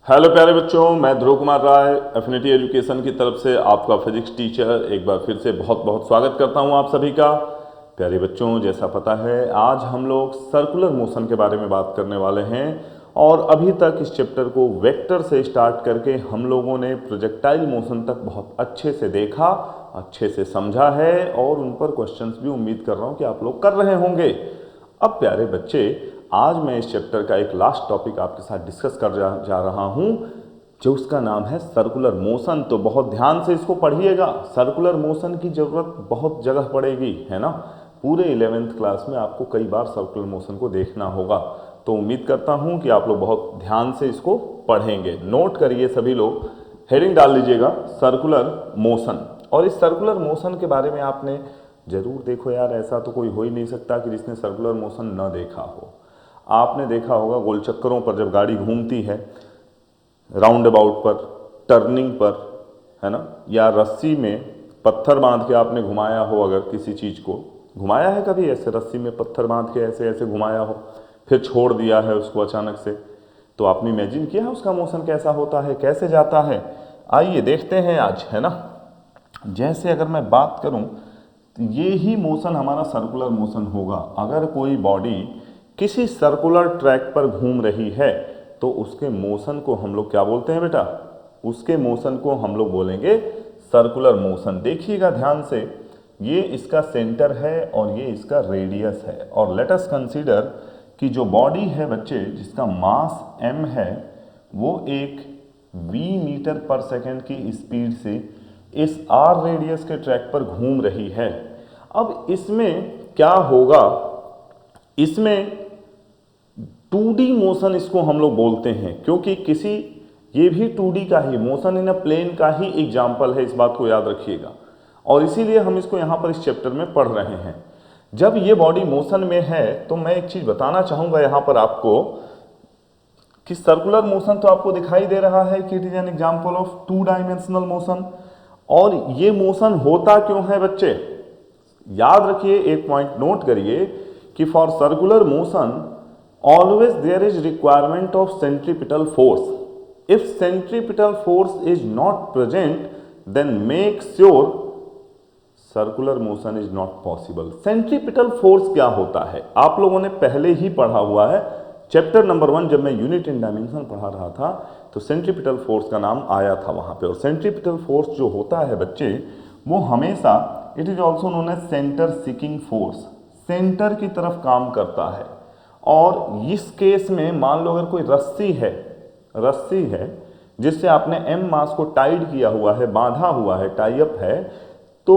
Hello प्यारे बच्चों, मैं ध्रुव कुमार राय एफिनिटी एजुकेशन की तरफ से आपका फिजिक्स टीचर एक बार फिर से बहुत बहुत स्वागत करता हूं आप सभी का। प्यारे बच्चों, जैसा पता है आज हम लोग सर्कुलर मोशन के बारे में बात करने वाले हैं और अभी तक इस चैप्टर को वेक्टर से स्टार्ट करके हम लोगों ने प्रोजेक्टाइल मोशन तक बहुत अच्छे से देखा, अच्छे से समझा है और उन पर क्वेश्चंस भी उम्मीद कर रहा हूँ कि आप लोग कर रहे होंगे। अब प्यारे बच्चे, आज मैं इस चैप्टर का एक लास्ट टॉपिक आपके साथ डिस्कस कर जा रहा हूं, जो उसका नाम है सर्कुलर मोशन। तो बहुत ध्यान से इसको पढ़िएगा। सर्कुलर मोशन की ज़रूरत बहुत जगह पड़ेगी, है ना। पूरे 11th क्लास में आपको कई बार सर्कुलर मोशन को देखना होगा। तो उम्मीद करता हूं कि आप लोग बहुत ध्यान से इसको पढ़ेंगे। नोट करिए सभी लोग, हेडिंग डाल लीजिएगा सर्कुलर मोशन। और इस सर्कुलर मोशन के बारे में आपने जरूर देखो यार, ऐसा तो कोई हो ही नहीं सकता कि जिसने सर्कुलर मोशन न देखा हो। आपने देखा होगा गोल चक्करों पर जब गाड़ी घूमती है, राउंड अबाउट पर, टर्निंग पर, है ना, या रस्सी में पत्थर बांध के आपने घुमाया हो, अगर किसी चीज़ को घुमाया है कभी ऐसे रस्सी में पत्थर बांध के ऐसे ऐसे घुमाया हो, फिर छोड़ दिया है उसको अचानक से, तो आपने इमेजिन किया है उसका मोशन कैसा होता है, कैसे जाता है। आइए देखते हैं आज, है ना। जैसे अगर मैं बात करूं तो ये ही मोशन हमारा सर्कुलर मोशन होगा। अगर कोई बॉडी किसी सर्कुलर ट्रैक पर घूम रही है तो उसके मोशन को हम लोग क्या बोलते हैं बेटा? उसके मोशन को हम लोग बोलेंगे सर्कुलर मोशन। देखिएगा ध्यान से, ये इसका सेंटर है और ये इसका रेडियस है। और लेट अस कंसीडर कि जो बॉडी है बच्चे, जिसका मास m है, वो एक v मीटर पर सेकेंड की स्पीड से इस r रेडियस के ट्रैक पर घूम रही है। अब इसमें क्या होगा, इसमें 2D मोशन इसको हम लोग बोलते हैं, क्योंकि किसी, ये भी 2D का ही मोशन इन अ प्लेन का ही एग्जाम्पल है, इस बात को याद रखिएगा। और इसीलिए हम इसको यहाँ पर इस चैप्टर में पढ़ रहे हैं। जब ये बॉडी मोशन में है तो मैं एक चीज़ बताना चाहूँगा यहाँ पर आपको कि सर्कुलर मोशन तो आपको दिखाई दे रहा है कि it is an example of 2 dimensional motion. और ये मोशन होता क्यों है बच्चे? याद रखिए, एक पॉइंट नोट करिए कि for circular motion always there is requirement of centripetal force. If centripetal force is not present, then make sure circular motion is not possible. Centripetal force क्या होता है आप लोगों ने पहले ही पढ़ा हुआ है। चैप्टर नंबर 1 जब मैं यूनिट इन डायमेंशन पढ़ा रहा था तो सेंट्रीपिटल फोर्स का नाम आया था वहां पे। और सेंट्रीपिटल फोर्स जो होता है बच्चे, वो हमेशा, it is also known as centre seeking force, centre की तरफ काम करता है। और इस केस में मान लो अगर कोई रस्सी है जिससे आपने m मास को टाइड किया हुआ है, बांधा हुआ है, टाई अप है, तो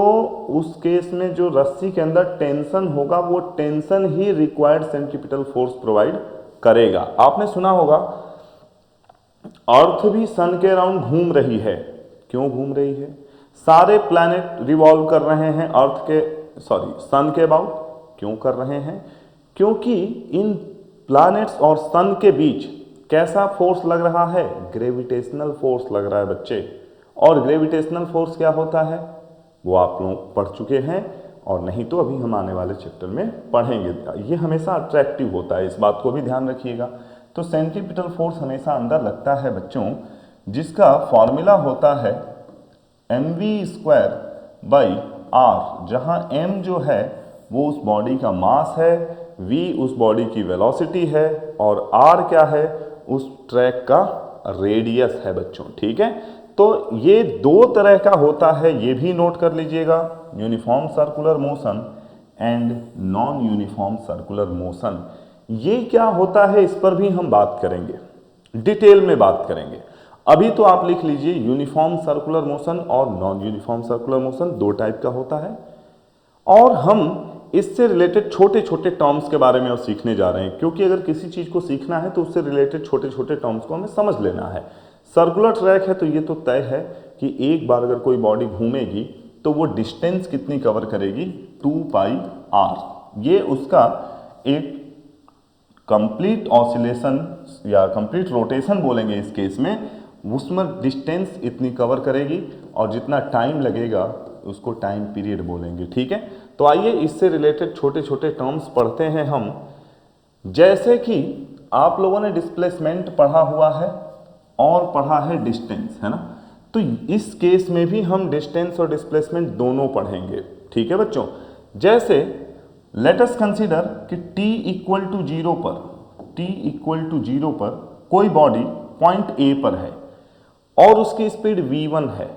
उस केस में जो रस्सी के अंदर टेंशन होगा वो टेंशन ही रिक्वायर्ड सेंट्रीपिटल फोर्स प्रोवाइड करेगा। आपने सुना होगा अर्थ भी सन के अराउंड घूम रही है। क्यों घूम रही है? सारे प्लैनेट रिवॉल्व कर रहे हैं अर्थ के, सन के अबाउट। क्यों कर रहे हैं? क्योंकि इन प्लैनेट्स और सन के बीच कैसा फोर्स लग रहा है? ग्रेविटेशनल फोर्स लग रहा है बच्चे। और ग्रेविटेशनल फोर्स क्या होता है वो आप लोग पढ़ चुके हैं, और नहीं तो अभी हम आने वाले चैप्टर में पढ़ेंगे। ये हमेशा अट्रैक्टिव होता है, इस बात को भी ध्यान रखिएगा। तो सेंट्रीपिटल फोर्स हमेशा अंदर लगता है बच्चों, जिसका फॉर्मूला होता है mv² जहां m जो है वो उस बॉडी का मास है, v उस बॉडी की वेलोसिटी है, और r क्या है? उस ट्रैक का रेडियस है बच्चों। ठीक है, तो ये दो तरह का होता है, ये भी नोट कर लीजिएगा, uniform circular motion and non uniform circular motion. ये क्या होता है इस पर भी हम बात करेंगे, डिटेल में बात करेंगे। अभी तो आप लिख लीजिए यूनिफॉर्म सर्कुलर मोशन और नॉन यूनिफॉर्म सर्कुलर मोशन दो टाइप का होता है। और हम इससे रिलेटेड छोटे छोटे टर्म्स के बारे में अब सीखने जा रहे हैं, क्योंकि अगर किसी चीज़ को सीखना है तो उससे रिलेटेड छोटे छोटे टर्म्स को हमें समझ लेना है। सर्कुलर ट्रैक है तो ये तो तय है कि एक बार अगर कोई बॉडी घूमेगी तो वो डिस्टेंस कितनी कवर करेगी? 2πr। ये उसका एक कंप्लीट ऑसिलेशन या कंप्लीट रोटेशन बोलेंगे इस केस में, उसमें डिस्टेंस इतनी कवर करेगी और जितना टाइम लगेगा उसको टाइम पीरियड बोलेंगे। ठीक है, तो आइए इससे रिलेटेड छोटे छोटे टर्म्स पढ़ते हैं हम। जैसे कि आप लोगों ने डिस्प्लेसमेंट पढ़ा हुआ है और पढ़ा है डिस्टेंस, है ना। तो इस केस में भी हम डिस्टेंस और डिस्प्लेसमेंट दोनों पढ़ेंगे, ठीक है बच्चों। जैसे लेट अस कंसीडर कि t इक्वल टू 0 पर, t इक्वल टू 0 पर कोई बॉडी पॉइंट A पर है और उसकी स्पीड v1 है।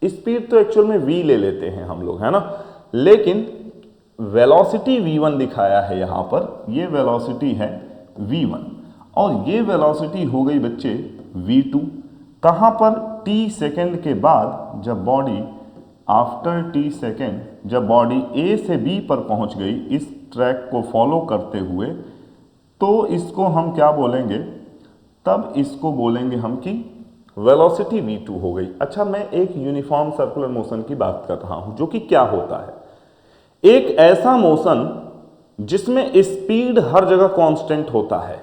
स्पीड तो एक्चुअल में v ले लेते हैं हम लोग, है ना, लेकिन वेलोसिटी v1 दिखाया है यहां पर, ये वेलोसिटी है v1 और ये वेलोसिटी हो गई बच्चे v2। कहां पर? t सेकेंड के बाद जब बॉडी, आफ्टर t सेकेंड जब बॉडी A से B पर पहुंच गई इस ट्रैक को फॉलो करते हुए, तो इसको हम क्या बोलेंगे? तब इसको बोलेंगे हम कि वेलोसिटी v2 हो गई। अच्छा, मैं एक यूनिफॉर्म सर्कुलर मोशन की बात कर रहा हूं, जो कि क्या होता है? एक ऐसा मोशन जिसमें स्पीड हर जगह कांस्टेंट होता है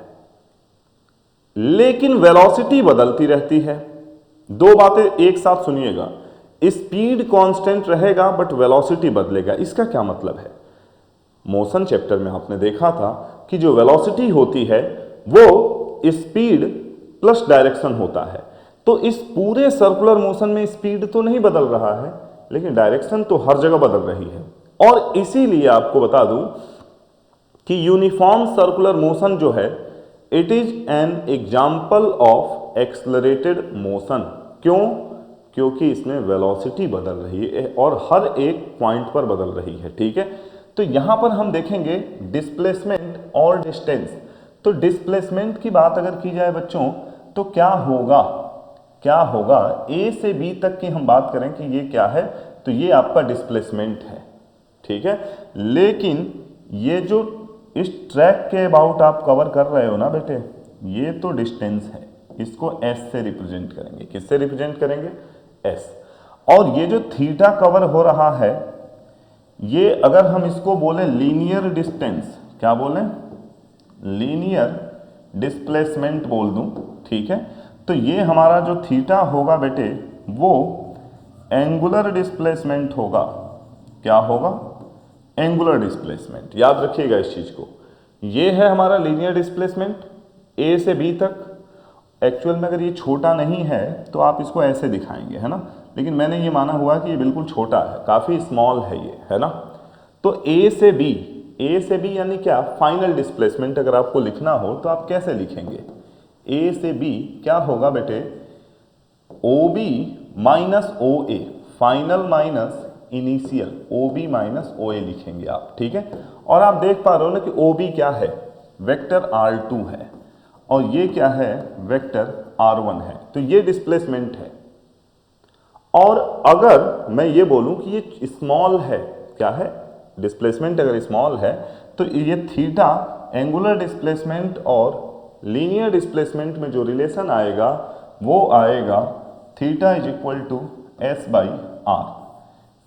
लेकिन वेलोसिटी बदलती रहती है। दो बातें एक साथ सुनिएगा, स्पीड कांस्टेंट रहेगा बट वेलोसिटी बदलेगा। इसका क्या मतलब है? मोशन चैप्टर में आपने देखा था कि जो वेलोसिटी होती है वो स्पीड प्लस डायरेक्शन होता है। तो इस पूरे सर्कुलर मोशन में स्पीड तो नहीं बदल रहा है लेकिन डायरेक्शन तो हर जगह बदल रही है। और इसीलिए आपको बता दूं कि यूनिफॉर्म सर्कुलर मोशन जो है it is an example of accelerated motion. क्यों? क्योंकि इसमें वेलोसिटी बदल रही है और हर एक पॉइंट पर बदल रही है, ठीक है। तो यहां पर हम देखेंगे डिस्प्लेसमेंट और डिस्टेंस। तो डिस्प्लेसमेंट की बात अगर की जाए बच्चों तो क्या होगा? क्या होगा? A से B तक की हम बात करें कि ये क्या है, तो ये आपका डिस्प्लेसमेंट है, ठीक है। लेकिन ये जो इस ट्रैक के अबाउट आप कवर कर रहे हो ना बेटे, ये तो डिस्टेंस है। इसको S से रिप्रेजेंट करेंगे। किससे रिप्रेजेंट करेंगे? S। और ये जो थीटा कवर हो रहा है, ये अगर हम इसको बोले लीनियर डिस्टेंस, क्या बोलें? लीनियर डिस्प्लेसमेंट बोल दूं, ठीक है। तो ये हमारा जो थीटा होगा बेटे वो एंगुलर डिस्प्लेसमेंट होगा। क्या होगा? Angular displacement. याद रखिएगा इस चीज को। ये है हमारा लीनियर डिस्प्लेसमेंट A से B तक। एक्चुअल में अगर ये छोटा नहीं है तो आप इसको ऐसे दिखाएंगे, है ना, लेकिन मैंने ये माना हुआ कि ये बिल्कुल छोटा है, काफी स्मॉल है ये, है ना। तो A से B यानी क्या? फाइनल डिस्प्लेसमेंट अगर आपको लिखना हो तो आप कैसे लिखेंगे? A से B क्या होगा बेटे? OB minus OA, final minus initial, OB minus OA लिखेंगे आप, ठीक है। और आप देख पा रहे हो ना कि OB क्या है? वेक्टर R2 है और ये क्या है? वेक्टर R1 है। तो ये डिस्प्लेसमेंट है। और अगर मैं ये बोलूं कि ये स्मॉल है, क्या है? डिस्प्लेसमेंट अगर स्मॉल है तो ये थीटा एंगुलर डिस्प्लेसमेंट और लीनियर डिस्प्लेसमेंट में जो रिलेशन आएगा वो आएगा theta is equal to S by R।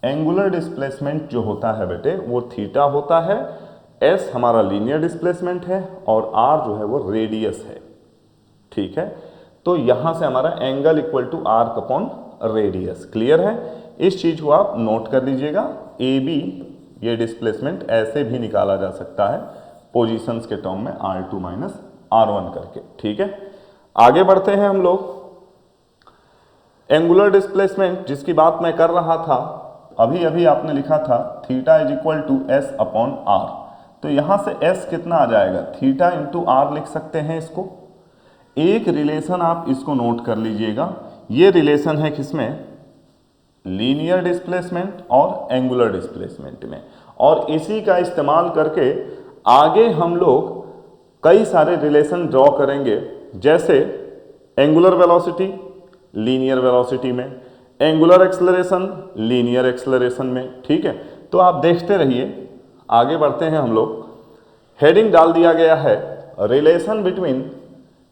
Angular displacement जो होता है बेटे वो थीटा होता है, S हमारा लीनियर डिस्प्लेसमेंट है और R जो है वो रेडियस है, ठीक है। तो यहां से हमारा angle equal to arc upon radius. Clear है? इस चीज को आप नोट कर लीजिएगा। AB ये डिस्प्लेसमेंट ऐसे भी निकाला जा सकता है पोजीशंस के टर्म में R2 माइनस R1 करके, ठीक है। आगे बढ़ते हैं हम लोग। एंगुलर डिस्प्लेसमेंट जिसकी बात मैं कर रहा था, अभी अभी आपने लिखा था theta is equal to S upon R। तो यहां से S कितना आ जाएगा? थीटा इंटू R लिख सकते हैं इसको। एक रिलेशन आप इसको नोट कर लीजिएगा, ये रिलेशन है किसमें? लीनियर डिस्प्लेसमेंट और एंगुलर डिस्प्लेसमेंट में। और इसी का इस्तेमाल करके आगे हम लोग कई सारे रिलेशन ड्रॉ करेंगे, जैसे एंगुलर वेलोसिटी लीनियर वेलोसिटी में, एंगुलर एक्सेलरेशन लीनियर एक्सेलरेशन में, ठीक है। तो आप देखते रहिए, आगे बढ़ते हैं हम लोग। हेडिंग डाल दिया गया है relation between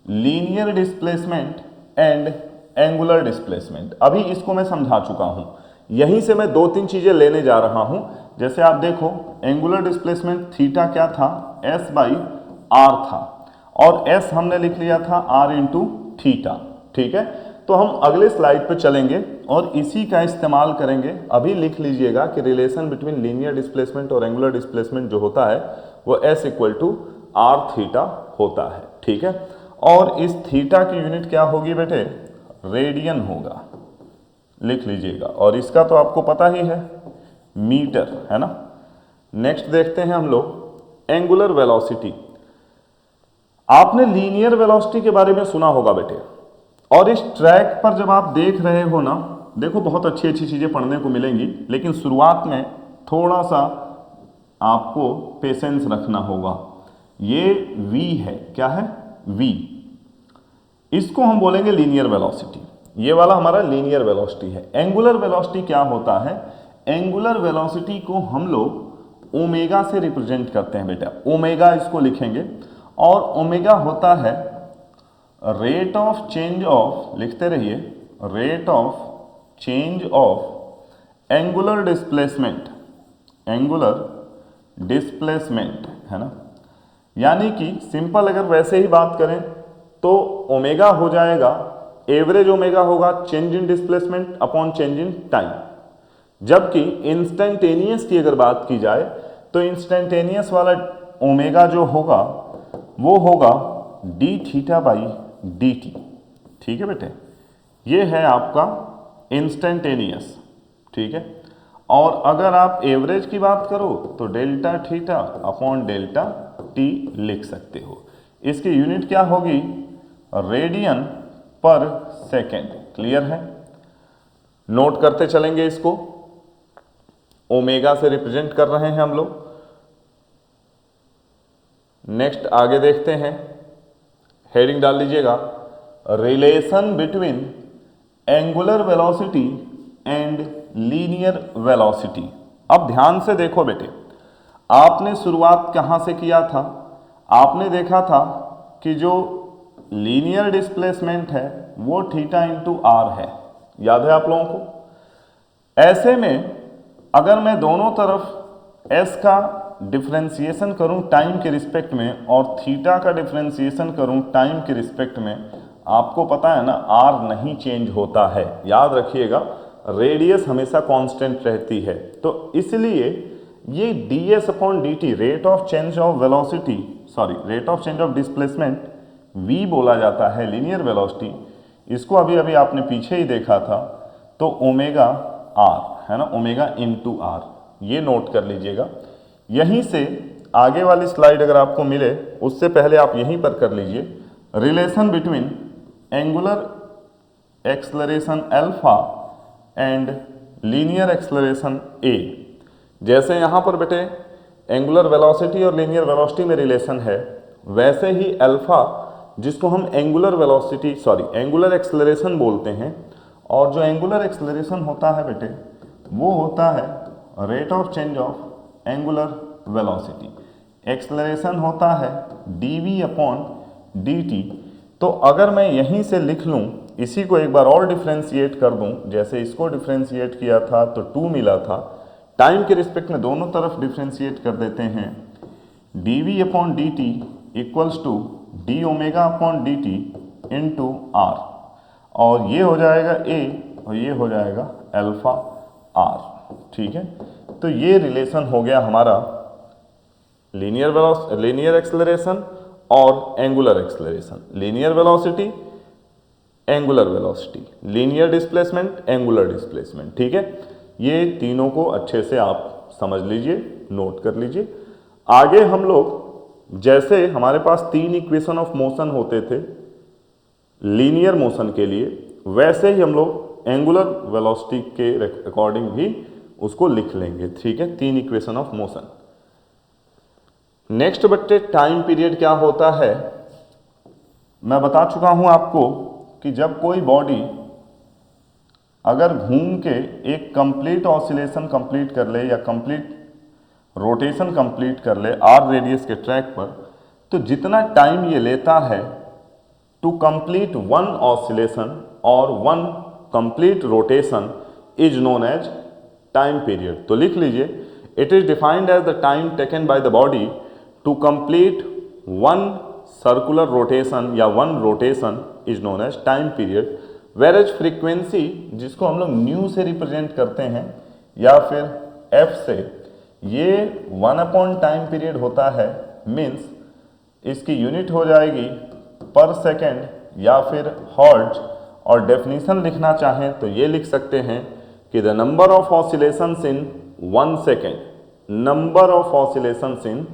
linear displacement and angular displacement. अभी इसको मैं समझा चुका हूं, यहीं से मैं दो तीन चीजें लेने जा रहा हूं। जैसे आप देखो एंगुलर डिस्प्लेसमेंट थीटा क्या था? S बाई R था और S हमने लिख लिया था R इंटू थीटा, ठीक है। तो हम अगले स्लाइड पे चलेंगे और इसी का इस्तेमाल करेंगे। अभी लिख लीजिएगा कि रिलेशन बिटवीन लीनियर डिस्प्लेसमेंट और एंगुलर डिस्प्लेसमेंट जो होता है वो S equal to R theta होता है, ठीक है। और इस थीटा की यूनिट क्या होगी बेटे, रेडियन होगा, लिख लीजिएगा। और इसका तो आपको पता ही है, मीटर, है ना। नेक्स्ट देखते हैं हम लोग एंगुलर वेलोसिटी। आपने लीनियर वेलोसिटी के बारे में सुना होगा बेटे, और इस ट्रैक पर जब आप देख रहे हो ना, देखो बहुत अच्छी अच्छी चीजें पढ़ने को मिलेंगी, लेकिन शुरुआत में थोड़ा सा आपको पेशेंस रखना होगा। ये v है, क्या है, v, इसको हम बोलेंगे लीनियर वेलोसिटी। ये वाला हमारा लीनियर वेलोसिटी है। एंगुलर वेलोसिटी क्या होता है, एंगुलर वेलोसिटी को हम लोग ओमेगा से रिप्रेजेंट करते हैं बेटा, ओमेगा इसको लिखेंगे, और ओमेगा होता है रेट ऑफ चेंज ऑफ, लिखते रहिए, rate of change of angular displacement, angular displacement, है ना। यानी कि सिंपल अगर वैसे ही बात करें तो ओमेगा हो जाएगा, एवरेज ओमेगा होगा change in displacement upon change in time. जबकि इंस्टेंटेनियस की अगर बात की जाए तो इंस्टेंटेनियस वाला ओमेगा जो होगा वो होगा D theta by d T. ठीक है बेटे, ये है आपका इंस्टेंटेनियस, ठीक है। और अगर आप एवरेज की बात करो तो delta theta upon delta T लिख सकते हो। इसकी यूनिट क्या होगी, रेडियन पर सेकेंड। क्लियर है, नोट करते चलेंगे इसको, ओमेगा से रिप्रेजेंट कर रहे हैं हम लोग। नेक्स्ट आगे देखते हैं, हेडिंग डाल लीजिएगा, relation between angular velocity and linear velocity. अब ध्यान से देखो बेटे, आपने शुरुआत कहां से किया था, आपने देखा था कि जो लीनियर डिस्प्लेसमेंट है वो थीटा इंटू आर है, याद है आप लोगों को। ऐसे में अगर मैं दोनों तरफ s का डिफ्रेंसिएशन करूं टाइम के रिस्पेक्ट में और थीटा का डिफ्रेंसिएशन करूं टाइम के रिस्पेक्ट में, आपको पता है ना r नहीं चेंज होता है, याद रखिएगा, रेडियस हमेशा कांस्टेंट रहती है। तो इसलिए ये ds upon dt, rate of change of velocity, sorry rate of change of displacement, v बोला जाता है लीनियर वेलोसिटी। इसको अभी अभी आपने पीछे ही देखा था, तो ओमेगा r है ना, ओमेगा इंटू आर, ये नोट कर लीजिएगा। यहीं से आगे वाली स्लाइड अगर आपको मिले उससे पहले आप यहीं पर कर लीजिए, relation between angular acceleration alpha and linear acceleration ए। जैसे यहाँ पर बेटे एंगुलर वेलोसिटी और लीनियर वेलोसिटी में रिलेशन है, वैसे ही अल्फा, जिसको हम angular velocity sorry angular acceleration बोलते हैं, और जो एंगुलर एक्सलरेशन होता है बेटे वो होता है rate of change of angular velocity, acceleration होता है dv अपॉन dt। तो अगर मैं यहीं से लिख लूँ, इसी को एक बार और डिफ्रेंशिएट कर दूं, जैसे इसको डिफ्रेंशिएट किया था तो 2 मिला था, टाइम के रिस्पेक्ट में दोनों तरफ डिफ्रेंशिएट कर देते हैं, dv upon dt equals to D omega upon D T into R, और ये हो जाएगा a और ये हो जाएगा अल्फा r। ठीक है, तो ये रिलेशन हो गया हमारा लीनियर एक्सेलरेशन और angular acceleration, linear velocity angular velocity, linear displacement angular displacement. ठीक है, ये तीनों को अच्छे से आप समझ लीजिए, नोट कर लीजिए। आगे हम लोग, जैसे हमारे पास 3 इक्वेशन ऑफ मोशन होते थे लीनियर मोशन के लिए, वैसे ही हम लोग एंगुलर वेलोसिटी के अकॉर्डिंग भी उसको लिख लेंगे। ठीक है, 3 इक्वेशन ऑफ मोशन। नेक्स्ट बच्चे, टाइम पीरियड क्या होता है, मैं बता चुका हूं आपको कि जब कोई बॉडी अगर घूम के एक कंप्लीट ऑसिलेशन कंप्लीट कर ले या कंप्लीट रोटेशन कंप्लीट कर ले आर रेडियस के ट्रैक पर, तो जितना टाइम ये लेता है टू कंप्लीट वन ऑसिलेशन और one complete rotation is known as time period. तो लिख लीजिए, it is defined as the time taken by the body to complete one circular rotation या one rotation is known as time period. Whereas frequency, जिसको हम लोग new से represent करते हैं या फिर एफ से, ये 1 अपॉन टाइम पीरियड होता है, मीन्स इसकी यूनिट हो जाएगी पर सेकेंड या फिर हर्ट्ज, और डेफिनेशन लिखना चाहें तो ये लिख सकते हैं कि the number of oscillations in 1 second, number of oscillations in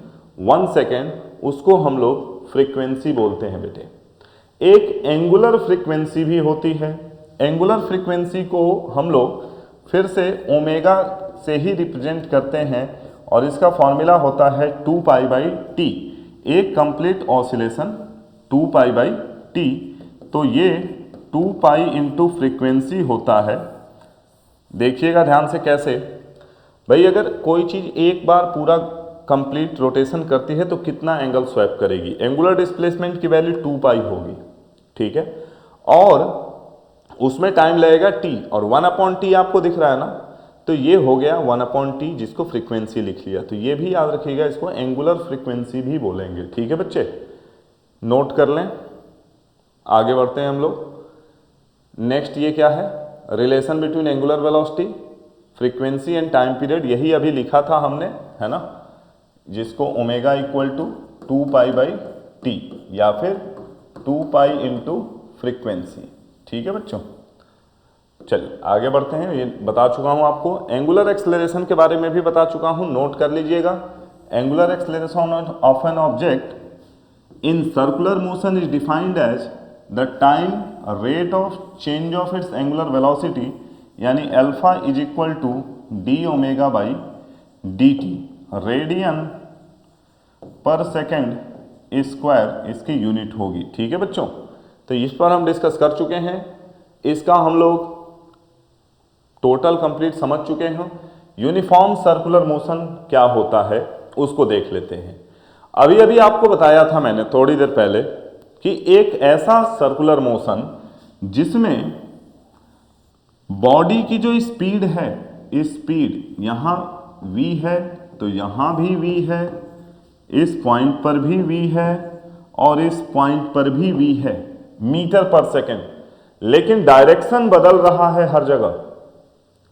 1 second, उसको हम लोग फ्रीक्वेंसी बोलते हैं बेटे। एक एंगुलर फ्रीक्वेंसी भी होती है। एंगुलर फ्रीक्वेंसी को हम लोग फिर से ओमेगा से ही रिप्रेजेंट करते हैं और इसका फॉर्मूला होता है 2 पाई बाई टी। एक complete oscillation 2 pi by T, तो ये 2 पाई इंटू फ्रीक्वेंसी होता है। देखिएगा ध्यान से कैसे भाई, अगर कोई चीज़ एक बार पूरा कंप्लीट रोटेशन करती है तो कितना एंगल स्वैप करेगी, एंगुलर डिस्प्लेसमेंट की वैल्यू 2 पाई होगी, ठीक है, और उसमें टाइम लगेगा टी, और 1/t आपको दिख रहा है ना, तो ये हो गया 1/t, जिसको फ्रीक्वेंसी लिख लिया। तो ये भी याद रखिएगा, इसको एंगुलर फ्रीक्वेंसी भी बोलेंगे, ठीक है बच्चे, नोट कर लें। आगे बढ़ते हैं हम लोग। नेक्स्ट ये क्या है, relation between angular velocity, frequency and time period, यही अभी लिखा था हमने, है ना, जिसको omega equal to 2 pi by T या फिर 2 पाई इंटू फ्रीक्वेंसी, ठीक है बच्चों। चलिए आगे बढ़ते हैं। ये बता चुका हूं आपको, एंगुलर एक्सेलरेशन के बारे में भी बता चुका हूं, नोट कर लीजिएगा। Angular acceleration of an object in circular motion is defined as the time rate of change of its angular velocity, यानी alpha is equal to D omega by d t, radian पर second square इसकी unit होगी, ठीक है बच्चों। तो इस पर हम डिस्कस कर चुके हैं, इसका हम लोग टोटल कंप्लीट समझ चुके हैं। यूनिफॉर्म सर्कुलर मोशन क्या होता है उसको देख लेते हैं। अभी अभी आपको बताया था मैंने थोड़ी देर पहले कि एक ऐसा सर्कुलर मोशन जिसमें बॉडी की जो स्पीड है, स्पीड यहाँ v है तो यहाँ भी v है, इस पॉइंट पर भी v है और इस पॉइंट पर भी v है, मीटर पर सेकेंड, लेकिन डायरेक्शन बदल रहा है हर जगह।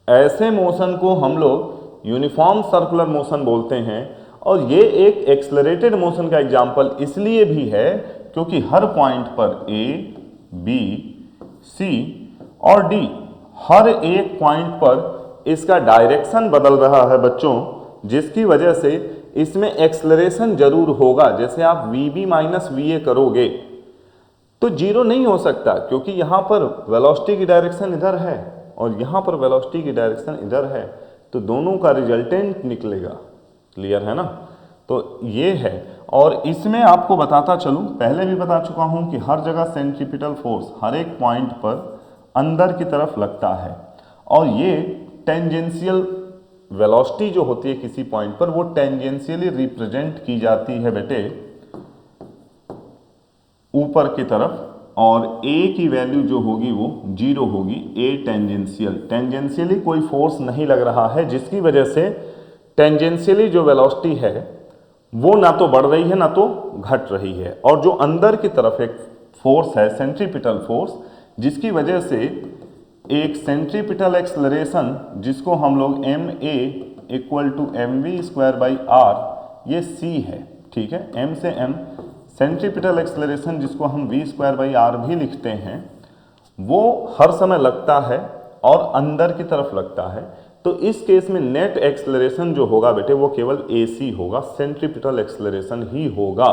ऐसे मोशन को हम लोग यूनिफॉर्म सर्कुलर मोशन बोलते हैं। और ये एक एक्सेलरेटेड मोशन का एग्जाम्पल इसलिए भी है क्योंकि हर पॉइंट पर A, B, C और D, हर एक पॉइंट पर इसका डायरेक्शन बदल रहा है बच्चों, जिसकी वजह से इसमें एक्सेलरेशन जरूर होगा। जैसे आप VB माइनस VA करोगे तो जीरो नहीं हो सकता, क्योंकि यहाँ पर वेलोसिटी की डायरेक्शन इधर है और यहाँ पर वेलोसिटी की डायरेक्शन इधर है, तो दोनों का रिजल्टेंट निकलेगा। क्लियर है ना। तो ये है। और इसमें आपको बताता चलूँ, पहले भी बता चुका हूँ कि हर जगह सेंट्रीपिटल फोर्स हर एक पॉइंट पर अंदर की तरफ लगता है और ये टेंजेंशियल वेलोसिटी जो होती है किसी पॉइंट पर, वो टेंजेंशियली रिप्रेजेंट की जाती है बेटे ऊपर की तरफ, और A की वैल्यू जो होगी वो 0 होगी। A टेंजेंशियल, टेंजेंशियली कोई फोर्स नहीं लग रहा है, जिसकी वजह से टेंजेंशियली जो वेलोसिटी है वो ना तो बढ़ रही है ना तो घट रही है। और जो अंदर की तरफ एक फोर्स है सेंट्रीपिटल फोर्स, जिसकी वजह से एक सेंट्रीपिटल एक्सेलरेशन जिसको हम लोग ma इक्वल टू mv²/r, ये c है, ठीक है। m से m सेंट्रीपिटल एक्सेलरेशन जिसको हम v²/r भी लिखते हैं, वो हर समय लगता है और अंदर की तरफ लगता है। तो इस केस में नेट एक्सेलरेशन जो होगा बेटे वो केवल AC होगा, सेंट्रीपिटल एक्सेलरेशन ही होगा।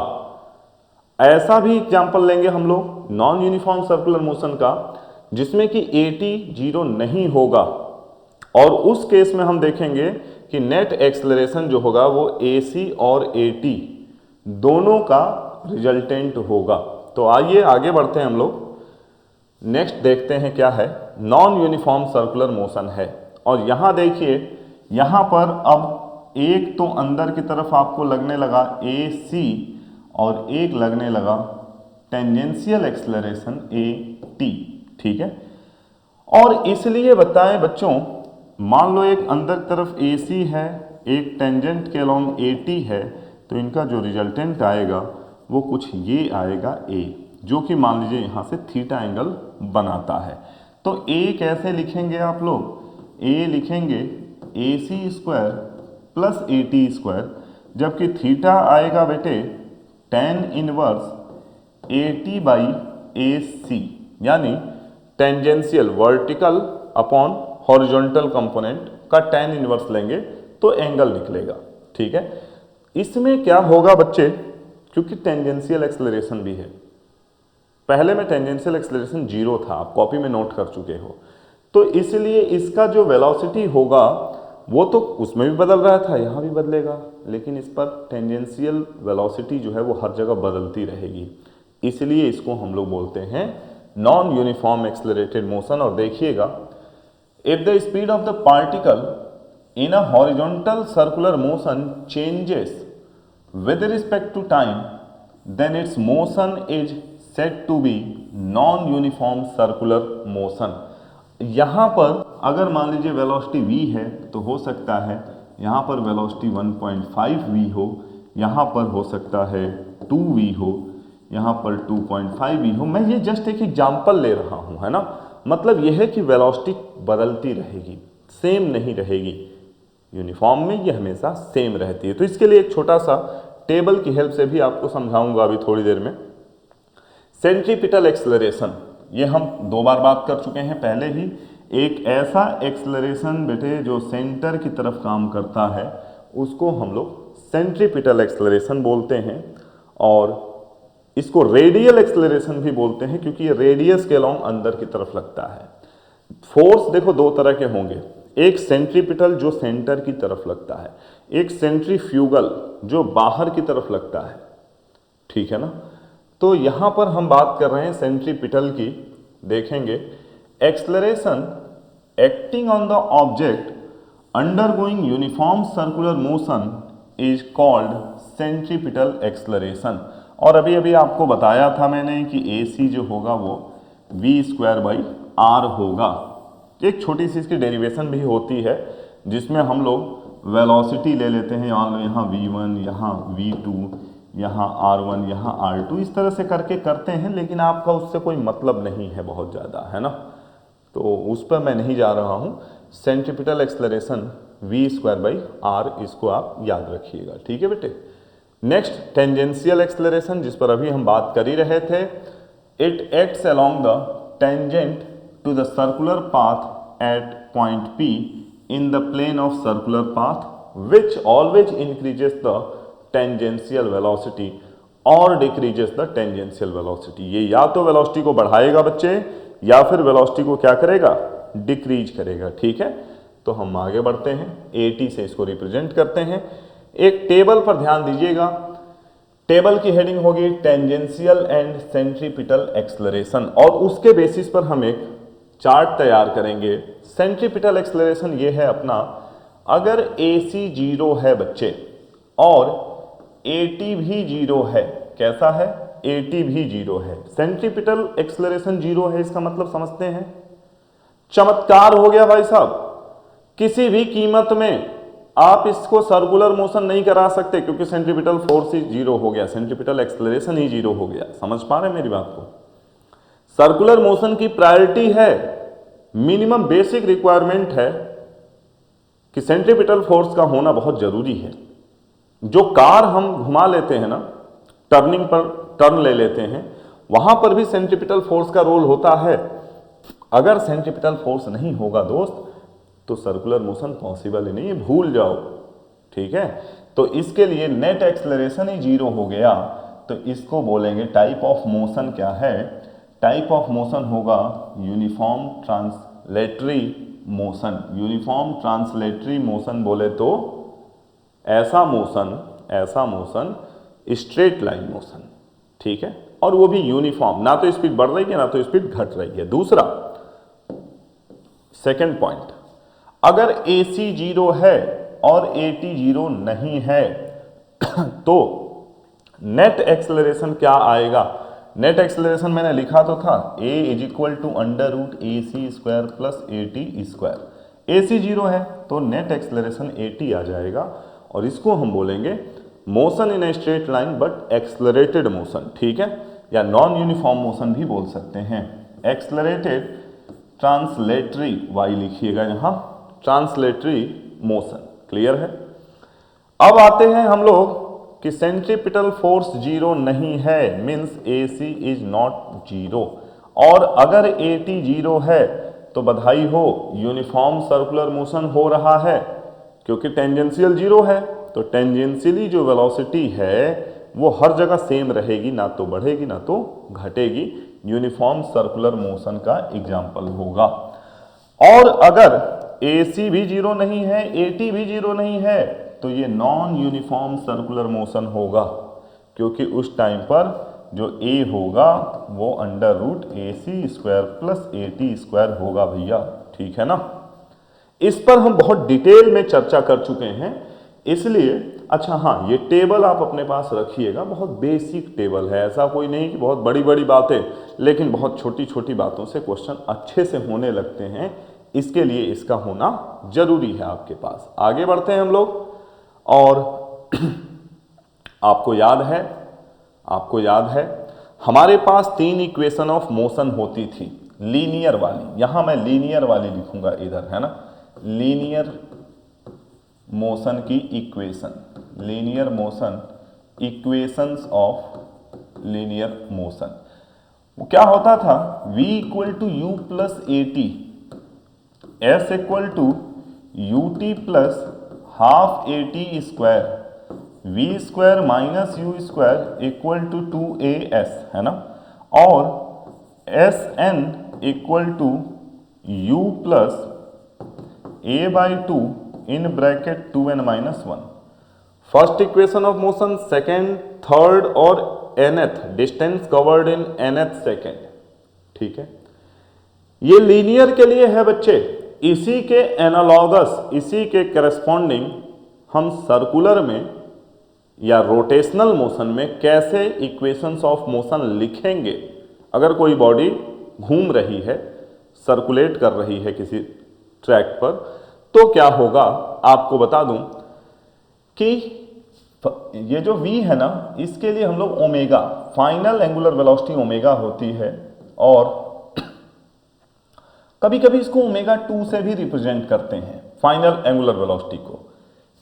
ऐसा भी एग्जांपल लेंगे हम लोग नॉन यूनिफॉर्म सर्कुलर मोशन का, जिसमें कि AT 0 नहीं होगा, और उस केस में हम देखेंगे कि नेट एक्सेलरेशन जो होगा वो AC और AT दोनों का रिजल्टेंट होगा। तो आइए आगे बढ़ते हैं हम लोग। नेक्स्ट देखते हैं क्या है, नॉन यूनिफॉर्म सर्कुलर मोशन है। और यहाँ देखिए, यहाँ पर अब एक तो अंदर की तरफ आपको लगने लगा AC और एक लगने लगा टेंजेंशियल एक्सेलरेशन AT, ठीक है। और इसलिए बताएं बच्चों, मान लो एक अंदर की तरफ AC है, एक टेंजेंट के अलोंग AT है, तो इनका जो रिजल्टेंट आएगा वो कुछ ये आएगा A, जो कि मान लीजिए यहाँ से थीटा एंगल बनाता है। तो A कैसे लिखेंगे आप लोग, A लिखेंगे AC² प्लस AT², जबकि थीटा आएगा बेटे tan inverse AT by AC, यानी tangential vertical upon horizontal component का tan इनवर्स लेंगे तो एंगल निकलेगा। ठीक है, इसमें क्या होगा बच्चे, क्योंकि टेंजेंशियल एक्सेलरेशन भी है, पहले में टेंजेंशियल एक्सेलरेशन 0 था, आप कॉपी में नोट कर चुके हो, तो इसलिए इसका जो वेलोसिटी होगा वो तो उसमें भी बदल रहा था, यहाँ भी बदलेगा, लेकिन इस पर टेंजेंशियल वेलोसिटी जो है वो हर जगह बदलती रहेगी, इसलिए इसको हम लोग बोलते हैं नॉन यूनिफॉर्म एक्सेलरेटेड मोशन। और देखिएगा, if the speed of the particle in a horizontal circular motion changes with respect to time, then its motion is said to be non-uniform circular motion। यहाँ पर अगर मान लीजिए वेलोसिटी v है तो हो सकता है यहाँ पर वेलोसिटी 1.5 v हो, यहाँ पर हो सकता है 2v हो, यहाँ पर 2.5 v हो। मैं ये जस्ट एक एग्जाम्पल ले रहा हूँ, है ना, मतलब यह है कि वेलोसिटी बदलती रहेगी, सेम नहीं रहेगी, यूनिफॉर्म में ये हमेशा सेम रहती है। तो इसके लिए एक छोटा सा टेबल की हेल्प से भी आपको समझाऊंगा अभी थोड़ी देर में। सेंट्रीपिटल एक्सेलरेशन, ये हम 2 बार बात कर चुके हैं पहले ही। एक ऐसा एक्सेलरेशन बेटे जो सेंटर की तरफ काम करता है उसको हम लोग सेंट्रीपिटल एक्सेलरेशन बोलते हैं, और इसको रेडियल एक्सेलरेशन भी बोलते हैं क्योंकि ये रेडियस के अलोंग अंदर की तरफ लगता है। फोर्स देखो 2 तरह के होंगे, एक सेंट्रीपिटल जो सेंटर की तरफ लगता है, एक सेंट्रीफ्यूगल जो बाहर की तरफ लगता है। ठीक है ना, तो यहां पर हम बात कर रहे हैं सेंट्रीपिटल की। देखेंगे, acceleration acting on the object undergoing uniform circular motion is called centripetal acceleration. और अभी अभी आपको बताया था मैंने कि AC जो होगा वो v²/r होगा। एक छोटी सी इसकी डेरिवेशन भी होती है जिसमें हम लोग वेलोसिटी ले लेते हैं, यहाँ v1, यहाँ v2, यहाँ r1, यहाँ r2, इस तरह से करके करते हैं, लेकिन आपका उससे कोई मतलब नहीं है बहुत ज़्यादा, है ना, तो उस पर मैं नहीं जा रहा हूँ। सेंट्रीपिटल एक्सेलरेशन v²/r, इसको आप याद रखिएगा। ठीक है बेटे। नेक्स्ट टेंजेंशियल एक्सेलरेशन, जिस पर अभी हम बात कर ही रहे थे। It acts along the tangent to the circular path at point P in the plane of circular path, which always increases the tangential velocity or decreases the tangential velocity। ये या तो वेलोसिटी को बढ़ाएगा बच्चे, या फिर वेलोसिटी को क्या करेगा, डिक्रीज करेगा। ठीक है, तो हम आगे बढ़ते हैं, AT से इसको रिप्रेजेंट करते हैं। एक टेबल पर ध्यान दीजिएगा, टेबल की हेडिंग होगी टेंजेंशियल एंड सेंट्रीपिटल एक्सेलरेशन, और उसके बेसिस पर हम एक चार्ट तैयार करेंगे। सेंट्रीपिटल एक्सेलरेशन ये है अपना, अगर AC 0 है बच्चे और AT भी 0 है, कैसा है, AT भी 0 है, सेंट्रीपिटल एक्सेलरेशन 0 है, इसका मतलब समझते हैं, चमत्कार हो गया भाई साहब। किसी भी कीमत में आप इसको सर्कुलर मोशन नहीं करा सकते क्योंकि सेंट्रीपिटल फोर्स ही 0 हो गया, सेंट्रीपिटल एक्सेलरेशन ही 0 हो गया। समझ पा रहे हैं मेरी बात को? सर्कुलर मोशन की प्रायोरिटी है, मिनिमम बेसिक रिक्वायरमेंट है कि सेंट्रीपिटल फोर्स का होना बहुत जरूरी है। जो कार हम घुमा लेते हैं ना, टर्निंग पर टर्न ले लेते हैं, वहां पर भी सेंट्रीपिटल फोर्स का रोल होता है। अगर सेंट्रीपिटल फोर्स नहीं होगा दोस्त तो सर्कुलर मोशन पॉसिबल ही नहीं है, भूल जाओ। ठीक है, तो इसके लिए नेट एक्सेलरेशन ही 0 हो गया, तो इसको बोलेंगे टाइप ऑफ मोशन क्या है, टाइप ऑफ मोशन होगा uniform translatory motion. Uniform translatory motion बोले तो ऐसा मोशन स्ट्रेट लाइन मोशन। ठीक है, और वो भी यूनिफॉर्म, ना तो स्पीड बढ़ रही है ना तो स्पीड घट रही है। दूसरा सेकंड पॉइंट, अगर AC 0 है और AT 0 नहीं है तो नेट एक्सेलरेशन क्या आएगा। नेट एक्सेलरेशन मैंने लिखा तो था, A = √AC² + AT²। AC 0 है तो नेट एक्सेलरेशन AT आ जाएगा, और इसको हम बोलेंगे motion in a straight line but accelerated motion. ठीक है, या नॉन यूनिफॉर्म मोशन भी बोल सकते हैं। एक्सेलरेटेड ट्रांसलेटरी, Y लिखिएगा यहाँ, ट्रांसलेटरी मोशन। क्लियर है? अब आते हैं हम लोग कि सेंट्रीपिटल फोर्स जीरो नहीं है, means AC is not zero. और अगर AT जीरो है तो बधाई हो, यूनिफॉर्म सर्कुलर मोशन हो रहा है, क्योंकि टेंजेंशियल जीरो है। तो टेंजेंशियली जो वेलोसिटी है वो हर जगह सेम रहेगी, ना तो बढ़ेगी ना तो घटेगी। यूनिफॉर्म सर्कुलर मोशन का एग्जाम्पल होगा। और अगर AC भी जीरो नहीं है, AT भी जीरो नहीं है, तो ये नॉन यूनिफॉर्म सर्कुलर मोशन होगा, क्योंकि उस टाइम पर जो A होगा वो under root AC square plus AT square होगा भैया, ठीक है ना। इस पर हम बहुत डिटेल में चर्चा कर चुके हैं, इसलिए अच्छा हाँ, ये टेबल आप अपने पास रखिएगा, बहुत बेसिक टेबल है, ऐसा कोई नहीं कि बहुत बड़ी बड़ी बातें, लेकिन बहुत छोटी छोटी बातों से क्वेश्चन अच्छे से होने लगते हैं, इसके लिए इसका होना जरूरी है आपके पास। आगे बढ़ते हैं हम लोग। और आपको याद है हमारे पास 3 इक्वेशन ऑफ मोशन होती थी, लीनियर वाली, यहां मैं लीनियर वाली लिखूंगा इधर, है ना, लीनियर मोशन की equation, linear motion, equations of linear motion. वो क्या होता था, v equal to U plus A T, S equal to U T plus half A T square, V square minus U square equal to 2as, है ना, और S N equal to U plus A by two in bracket 2n minus 1। First equation of motion, second, third और nth, distance covered in nth second, ठीक है। ये linear के लिए है बच्चे। इसी के एनालॉगस, इसी के करस्पॉन्डिंग हम सर्कुलर में या रोटेशनल मोशन में कैसे इक्वेशंस ऑफ मोशन लिखेंगे। अगर कोई बॉडी घूम रही है, सर्कुलेट कर रही है किसी ट्रैक पर, तो क्या होगा आपको बता दूं कि ये जो v है ना, इसके लिए हम लोग omega, final angular velocity omega होती है, और कभी कभी इसको ओमेगा 2 से भी रिप्रेजेंट करते हैं फाइनल एंगुलर वेलोसिटी को।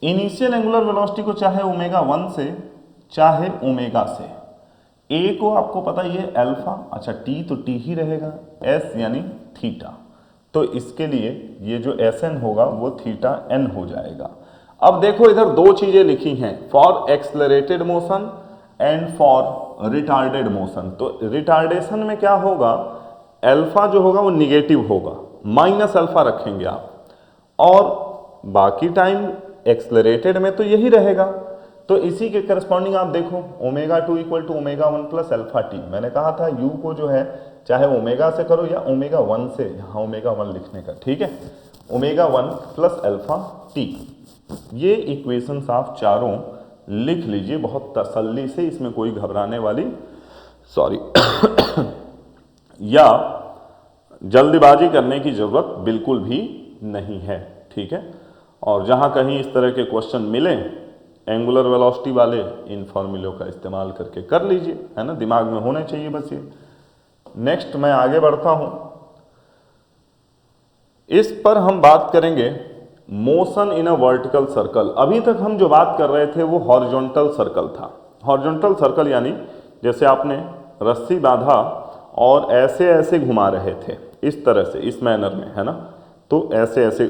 इनिशियल एंगुलर वेलोसिटी को चाहे ओमेगा 1 से चाहे ओमेगा से। ए को आपको पता ये अल्फा, अच्छा टी तो टी ही रहेगा, एस यानी थीटा, तो इसके लिए ये जो एस एन होगा वो थीटा एन हो जाएगा। अब देखो इधर दो चीजें लिखी हैं, for accelerated motion and for retarded motion. तो रिटार्डेशन में क्या होगा, अल्फा जो होगा वो निगेटिव होगा, माइनस अल्फा रखेंगे आप, और बाकी टाइम एक्सलरेटेड में तो यही रहेगा। तो इसी के करस्पॉन्डिंग आप देखो, omega 2 equal to omega 1 plus alpha T. मैंने कहा था यू को जो है चाहे ओमेगा से करो या ओमेगा 1 से, यहाँ ओमेगा 1 लिखने का, ठीक है, ओमेगा 1 प्लस अल्फा टी। ये इक्वेशंस आप चारों लिख लीजिए बहुत तसल्ली से, इसमें कोई घबराने वाली या जल्दबाजी करने की जरूरत बिल्कुल भी नहीं है, ठीक है। और जहां कहीं इस तरह के क्वेश्चन मिले एंगुलर वेलोसिटी वाले, इन फॉर्मूलों का इस्तेमाल करके कर लीजिए, है ना, दिमाग में होने चाहिए बस ये। नेक्स्ट मैं आगे बढ़ता हूं, इस पर हम बात करेंगे motion in a vertical circle. अभी तक हम जो बात कर रहे थे वो हॉरिजॉन्टल सर्कल था। हॉरिजॉन्टल सर्कल यानी जैसे आपने रस्सी बांधा और ऐसे ऐसे घुमा रहे थे, इस तरह से, इस मैनर में, है ना, तो ऐसे ऐसे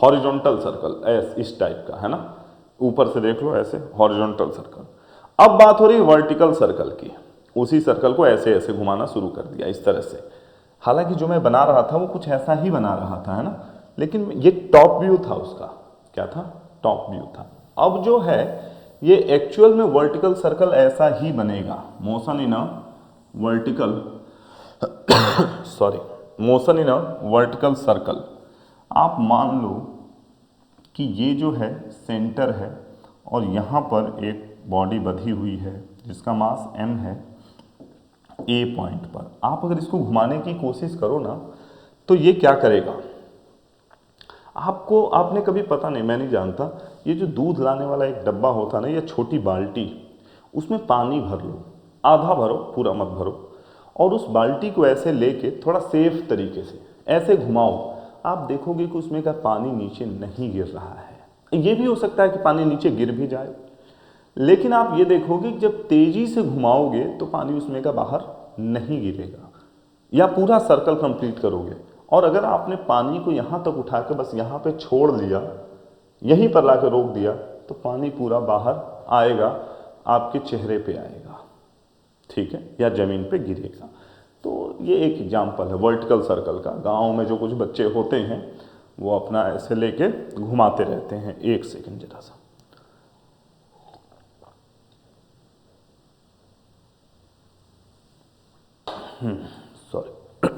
हॉरिजॉन्टल सर्कल, इस टाइप का, है ना, ऊपर से देख लो ऐसे हॉरिजॉन्टल सर्कल। अब बात हो रही वर्टिकल सर्कल की, उसी सर्कल को ऐसे ऐसे घुमाना शुरू कर दिया इस तरह से। हालांकि जो मैं बना रहा था वो कुछ ऐसा ही बना रहा था, है ना, लेकिन ये टॉप व्यू था उसका, क्या था, टॉप व्यू था। अब जो है ये एक्चुअल में वर्टिकल सर्कल ऐसा ही बनेगा, motion in a vertical motion in a vertical circle. आप मान लो कि ये जो है सेंटर है और यहाँ पर एक बॉडी बधी हुई है जिसका मास m है, ए पॉइंट पर। आप अगर इसको घुमाने की कोशिश करो ना तो ये क्या करेगा, आपको, आपने कभी, पता नहीं, मैं नहीं जानता, ये जो दूध लाने वाला एक डब्बा होता ना या छोटी बाल्टी, उसमें पानी भर लो, आधा भरो, पूरा मत भरो, और उस बाल्टी को ऐसे लेके थोड़ा सेफ तरीके से ऐसे घुमाओ, आप देखोगे कि उसमें का पानी नीचे नहीं गिर रहा है। ये भी हो सकता है कि पानी नीचे गिर भी जाए, लेकिन आप ये देखोगे कि जब तेजी से घुमाओगे तो पानी उसमें का बाहर नहीं गिरेगा, या पूरा सर्कल कंप्लीट करोगे। और अगर आपने पानी को यहाँ तक उठा के बस यहाँ पे छोड़ दिया, यहीं पर ला के रोक दिया, तो पानी पूरा बाहर आएगा, आपके चेहरे पे आएगा, ठीक है, या ज़मीन पे गिरेगा। तो ये एक एग्जाम्पल है वर्टिकल सर्कल का। गांव में जो कुछ बच्चे होते हैं वो अपना ऐसे लेके घुमाते रहते हैं। एक सेकंड जरा सा। Sorry.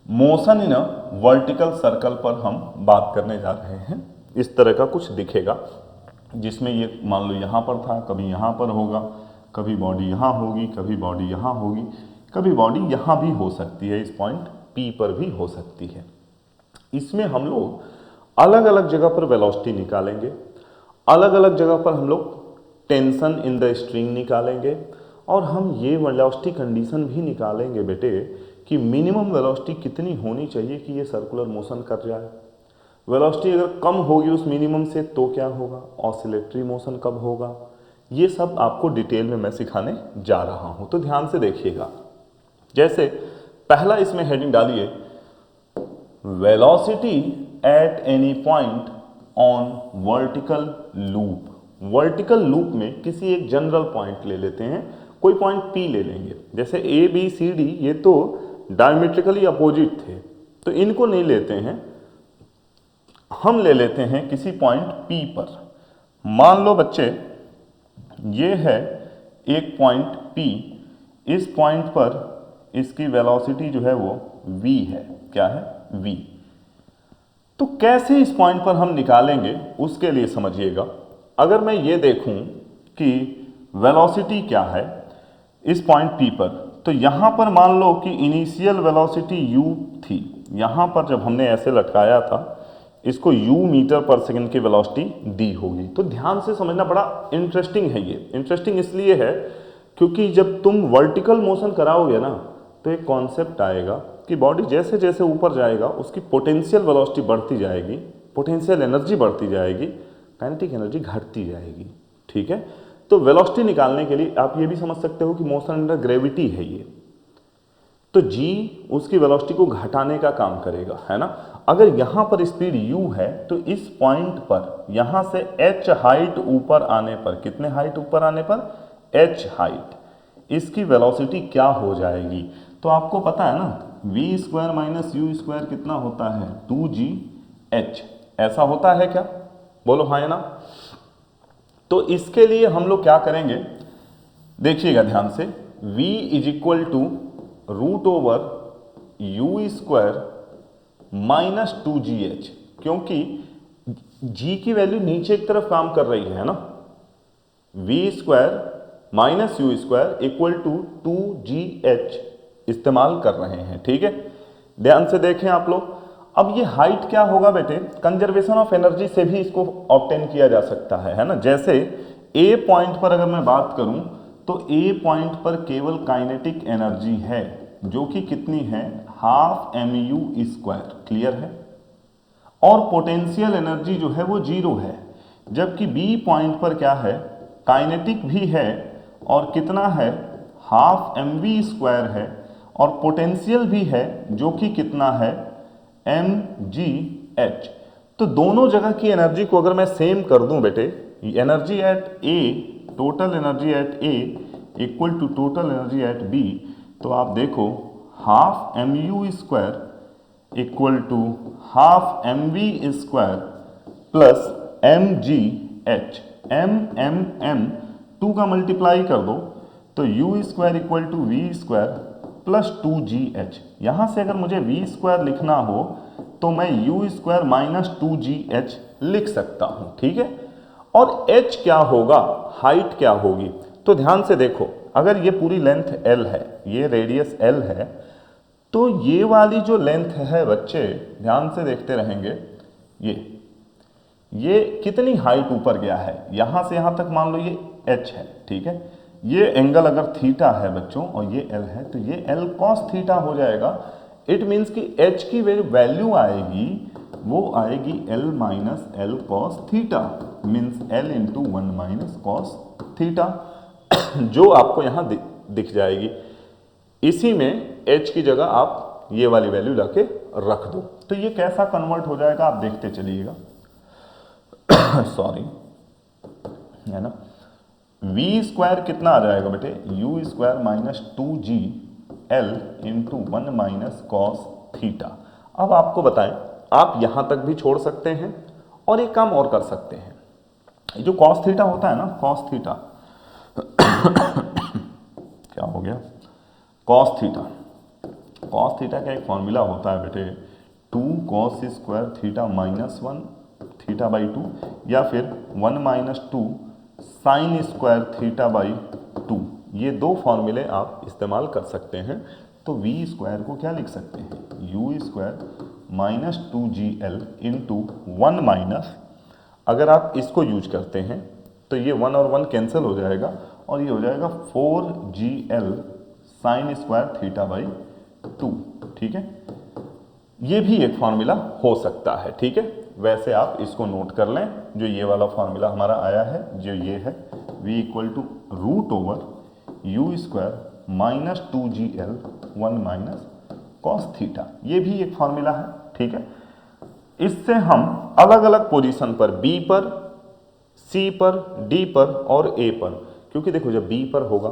Motion in a vertical circle पर हम बात करने जा रहे हैं। इस तरह का कुछ दिखेगा जिसमें ये मान लो यहाँ पर था, कभी यहाँ पर होगा, कभी बॉडी यहाँ होगी, कभी बॉडी यहाँ होगी, कभी बॉडी यहाँ भी हो सकती है, इस पॉइंट P पर भी हो सकती है। इसमें हम लोग अलग अलग जगह पर वेलोसिटी निकालेंगे, अलग अलग जगह पर हम लोग टेंशन इन द स्ट्रिंग निकालेंगे, और हम ये वेलोसिटी कंडीशन भी निकालेंगे बेटे कि मिनिमम वेलोसिटी कितनी होनी चाहिए कि ये सर्कुलर मोशन कर जाए। वेलोसिटी अगर कम होगी उस मिनिमम से तो क्या होगा, ऑसिलेटरी मोशन कब होगा। ये सब आपको डिटेल में मैं सिखाने जा रहा हूं, तो ध्यान से देखिएगा। जैसे पहला इसमें हेडिंग डालिए, velocity at any point on vertical loop. Vertical loop में किसी एक जनरल पॉइंट ले लेते हैं, कोई पॉइंट P ले लेंगे। जैसे A B C D ये तो डायमेट्रिकली अपोजिट थे, तो इनको नहीं लेते हैं, हम ले लेते हैं किसी पॉइंट P पर। मान लो बच्चे ये है एक पॉइंट P, इस पॉइंट पर इसकी वेलोसिटी जो है वो v है। क्या है? v। तो कैसे इस पॉइंट पर हम निकालेंगे उसके लिए समझिएगा। अगर मैं ये देखूं कि वेलोसिटी क्या है इस पॉइंट P पर, तो यहां पर मान लो कि इनिशियल वेलोसिटी u थी। यहां पर जब हमने ऐसे लटकाया था इसको u मीटर पर सेकंड की वेलोसिटी दी होगी। तो ध्यान से समझना, बड़ा इंटरेस्टिंग है ये। इंटरेस्टिंग इसलिए है क्योंकि जब तुम वर्टिकल मोशन कराओगे ना तो एक कॉन्सेप्ट आएगा कि बॉडी जैसे जैसे ऊपर जाएगा उसकी पोटेंशियल वेलोसिटी बढ़ती जाएगी, पोटेंशियल एनर्जी बढ़ती जाएगी, काइनेटिक एनर्जी घटती जाएगी। ठीक है, तो वेलोसिटी निकालने के लिए आप ये भी समझ सकते हो कि मोशन अंडर ग्रेविटी है ये, तो g उसकी वेलोसिटी को घटाने का काम करेगा, है ना। अगर यहां पर स्पीड u है तो इस पॉइंट पर यहां से h हाइट ऊपर आने पर, कितने हाइट ऊपर आने पर, h हाइट, इसकी वेलोसिटी क्या हो जाएगी। तो आपको पता है ना v square minus u square कितना होता है, 2gh। ऐसा होता है क्या, बोलो हाँ या ना। तो इसके लिए हम लोग क्या करेंगे, देखिएगा ध्यान से, v is equal to root over u square minus 2gh, क्योंकि g की वैल्यू नीचे की तरफ काम कर रही है ना। v square minus U square equal to 2gh इस्तेमाल कर रहे हैं। ठीक है, ध्यान से देखें आप लोग। अब ये हाइट क्या होगा बेटे, कंजर्वेशन ऑफ एनर्जी से भी इसको ऑब्टेन किया जा सकता है ना। जैसे ए पॉइंट पर अगर मैं बात करूं तो ए पॉइंट पर केवल काइनेटिक एनर्जी है जो कि कितनी है, हाफ mu स्क्वायर, क्लियर है। और पोटेंशियल एनर्जी जो है वो 0 है, जबकि बी पॉइंट पर क्या है, काइनेटिक भी है और कितना है, हाफ mv स्क्वायर है, और पोटेंशियल भी है जो कि कितना है, mgh। तो दोनों जगह की एनर्जी को अगर मैं सेम कर दूं बेटे, energy at A, total energy at A equal to total energy at B, तो आप देखो half mu square equal to half mv square plus mgh, m 2 का मल्टीप्लाई कर दो तो u square equal to v square plus 2gh। यहां से अगर मुझे v स्क्वायर लिखना हो तो मैं u स्क्वायर माइनस 2gh लिख सकता हूं। ठीक है, और h क्या होगा, हाइट क्या होगी। तो ध्यान से देखो, अगर ये पूरी लेंथ l है, ये रेडियस l है, तो ये वाली जो लेंथ है बच्चे, ध्यान से देखते रहेंगे, ये कितनी हाइट ऊपर गया है, यहां से यहां तक मान लो ये h है। ठीक है, ये एंगल अगर थीटा है बच्चों और ये l है तो ये l cos थीटा हो जाएगा। इट मीन्स कि h की वैल्यू आएगी वो आएगी L minus L cos theta, means L into 1 minus cos theta, जो आपको यहाँ दिख जाएगी। इसी में h की जगह आप ये वाली वैल्यू लाके रख दो। तो ये कैसा कन्वर्ट हो जाएगा आप देखते चलिएगा। सॉरी, है ना। v स्क्वायर कितना आ जाएगा बेटे, u square minus 2g L into 1 minus cos theta. अब आपको बताएं, आप यहां तक भी छोड़ सकते हैं और एक काम और कर सकते हैं। ये जो कॉस थीटा होता है ना, कॉस थीटा क्या हो गया, कॉस थीटा, कॉस थीटा का एक फॉर्मूला होता है बेटे 2 cos square theta minus 1 theta by 2, या फिर 1 minus 2 sine square theta by 2। ये दो फॉर्मूले आप इस्तेमाल कर सकते हैं। तो v स्क्वायर को क्या लिख सकते हैं, u square minus 2gl into 1 minus, अगर आप इसको यूज करते हैं तो ये 1 और 1 कैंसिल हो जाएगा और ये हो जाएगा 4gl sine square theta by 2। ठीक है, ये भी एक फॉर्मूला हो सकता है। ठीक है, वैसे आप इसको नोट कर लें, जो ये वाला फॉर्मूला हमारा आया है, जो ये है v equal to root over u square minus 2gl 1 minus cos theta, ये भी एक फॉर्मूला है। ठीक है, इससे हम अलग अलग पोजीशन पर b पर, c पर, d पर और a पर, क्योंकि देखो जब b पर होगा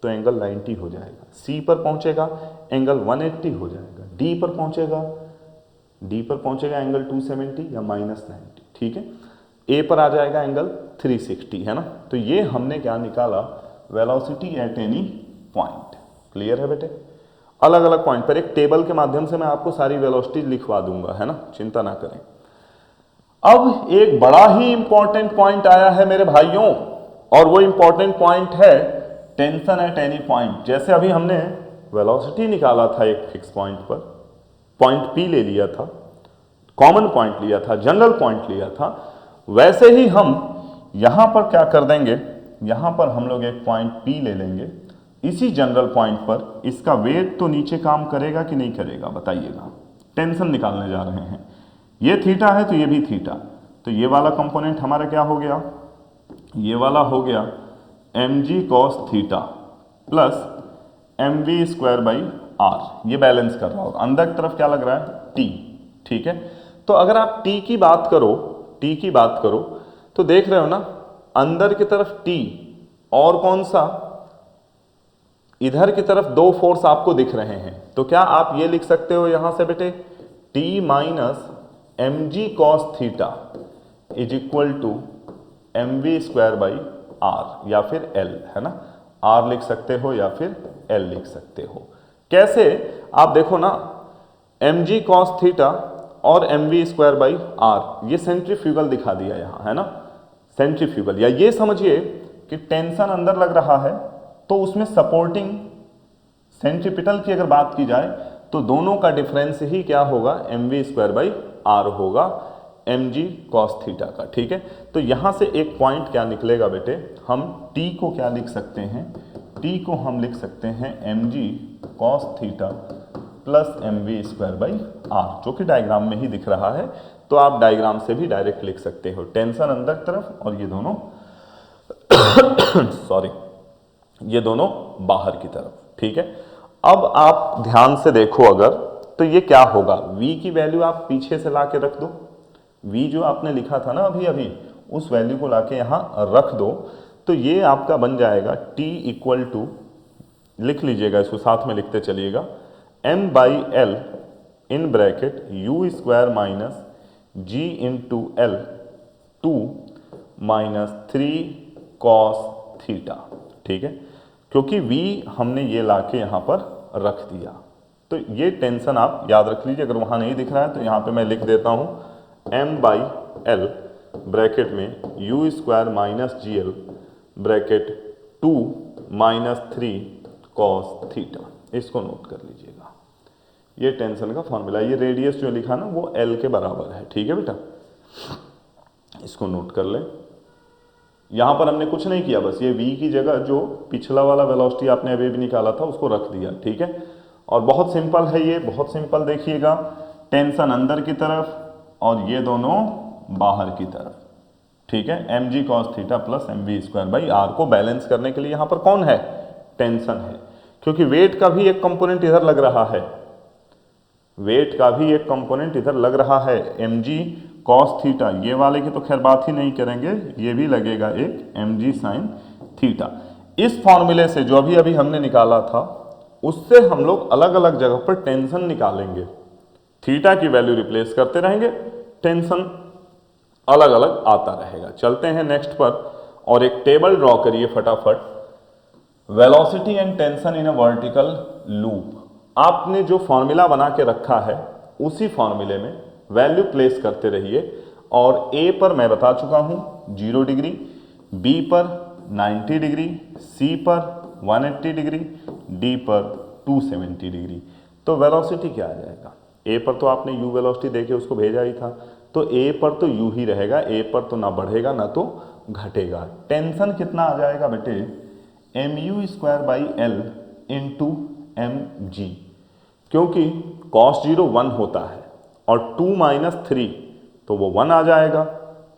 तो एंगल 90 हो जाएगा, c पर पहुंचेगा एंगल 180 हो जाएगा, d पर पहुंचेगा एंगल 270 या माइनस 90। ठीक है, a पर आ जाएगा एंगल 360, है ना। तो ये हमने क्या निकाला, velocity at any point. Clear है बेटे, अलग अलग पॉइंट पर एक टेबल के माध्यम से मैं आपको सारी वेलोसिटी लिखवा दूंगा, है ना, चिंता ना करें। अब एक बड़ा ही इंपॉर्टेंट पॉइंट आया है मेरे भाइयों, और वो इंपॉर्टेंट पॉइंट है टेंशन एट एनी पॉइंट। जैसे अभी हमने वेलोसिटी निकाला था एक फिक्स पॉइंट पर, पॉइंट P ले लिया था, कॉमन पॉइंट लिया था, जनरल पॉइंट लिया था, वैसे ही हम यहां पर क्या कर देंगे, यहां पर हम लोग एक पॉइंट P ले लेंगे, इसी जनरल पॉइंट पर इसका वेट तो नीचे काम करेगा कि नहीं करेगा बताइएगा। टेंशन निकालने जा रहे हैं, ये थीटा है तो ये भी थीटा, तो ये वाला कंपोनेंट हमारा क्या हो गया, ये वाला हो गया mg cos theta plus mv square by r। ये बैलेंस कर रहा होगा, अंदर की तरफ क्या लग रहा है, t। ठीक है, तो अगर आप t की बात करो तो देख रहे हो ना, अंदर की तरफ t और कौन सा, इधर की तरफ दो फोर्स आपको दिख रहे हैं। तो क्या आप ये लिख सकते हो यहां से बेटे, t minus mg cos theta is equal to mv square by r, या फिर l, है ना। r लिख सकते हो या फिर l लिख सकते हो। कैसे, आप देखो ना, mg cos थीटा और mv स्क्वायर बाई r, ये सेंट्रीफ्यूगल दिखा दिया यहां, है ना, सेंट्रीफ्यूगल। या ये समझिए कि टेंशन अंदर लग रहा है तो उसमें सपोर्टिंग सेंट्रीपिटल की अगर बात की जाए तो दोनों का डिफरेंस ही क्या होगा, mv स्क्वायर बाई r होगा mg cos थीटा का। ठीक है, तो यहां से एक पॉइंट क्या निकलेगा बेटे, हम t को क्या लिख सकते हैं, t को हम लिख सकते हैं mg cos theta plus mv square by r, जो कि डायग्राम में ही दिख रहा है। तो आप डायग्राम से भी डायरेक्ट लिख सकते हो, टेंशन अंदर तरफ और ये दोनों सॉरी, ये दोनों बाहर की तरफ। ठीक है, अब आप ध्यान से देखो अगर, तो ये क्या होगा, v की वैल्यू आप पीछे से ला के रख दो, v जो आपने लिखा था ना अभी उस वैल्यू को लाके यहां रख दो, तो ये आपका बन जाएगा t इक्वल टू, लिख लीजिएगा इसको, साथ में लिखते चलिएगा, m by L in bracket u square minus g into L 2 minus 3 cos theta. ठीक है, क्योंकि v हमने ये लाके यहाँ पर रख दिया, तो ये टेंशन आप याद रख लीजिए। अगर वहाँ नहीं दिख रहा है तो यहाँ पे मैं लिख देता हूँ m बाई एल ब्रैकेट में u square minus G L bracket 2 minus 3 cos theta. इसको नोट कर लीजिएगा, ये टेंशन का फॉर्मूला, ये रेडियस जो लिखा ना वो l के बराबर है। ठीक है बेटा, इसको नोट कर लें। यहाँ पर हमने कुछ नहीं किया, बस ये v की जगह जो पिछला वाला वेलोसिटी आपने अभी भी निकाला था उसको रख दिया। ठीक है, और बहुत सिंपल है ये, बहुत सिंपल। देखिएगा, टेंशन अंदर की तरफ, और ये दोनों बाहर की तरफ, ठीक है। mg cos theta plus mv square by R को बैलेंस करने के लिए यहां पर कौन है, टेंशन है, क्योंकि वेट का भी एक कंपोनेंट इधर लग रहा है, वेट का भी एक कंपोनेंट इधर लग रहा है। mg cos थीटा, ये वाले की तो खैर बात ही नहीं करेंगे, ये भी लगेगा एक mg sin थीटा। इस फॉर्मूले से जो अभी अभी हमने निकाला था उससे हम लोग अलग अलग जगह पर टेंशन निकालेंगे, थीटा की वैल्यू रिप्लेस करते रहेंगे, टेंशन अलग अलग आता रहेगा। चलते हैं नेक्स्ट पर और एक टेबल ड्रॉ करिए फटाफट। Velocity and tension in a vertical loop. आपने जो फॉर्मूला बना के रखा है उसी फॉर्मूले में वैल्यू प्लेस करते रहिए। और ए पर मैं बता चुका हूं 0 डिग्री, बी पर 90 डिग्री, सी पर 180 डिग्री, डी पर 270 डिग्री। तो वेलोसिटी क्या आ जाएगा, ए पर तो आपने यू वेलोसिटी देके उसको भेजा ही था, तो ए पर तो यू ही रहेगा, ए पर तो ना बढ़ेगा ना तो घटेगा। टेंशन कितना आ जाएगा बेटे, M U square by L into M G, क्योंकि कॉस 0 1 होता है और 2 माइनस 3 तो वो 1 आ जाएगा,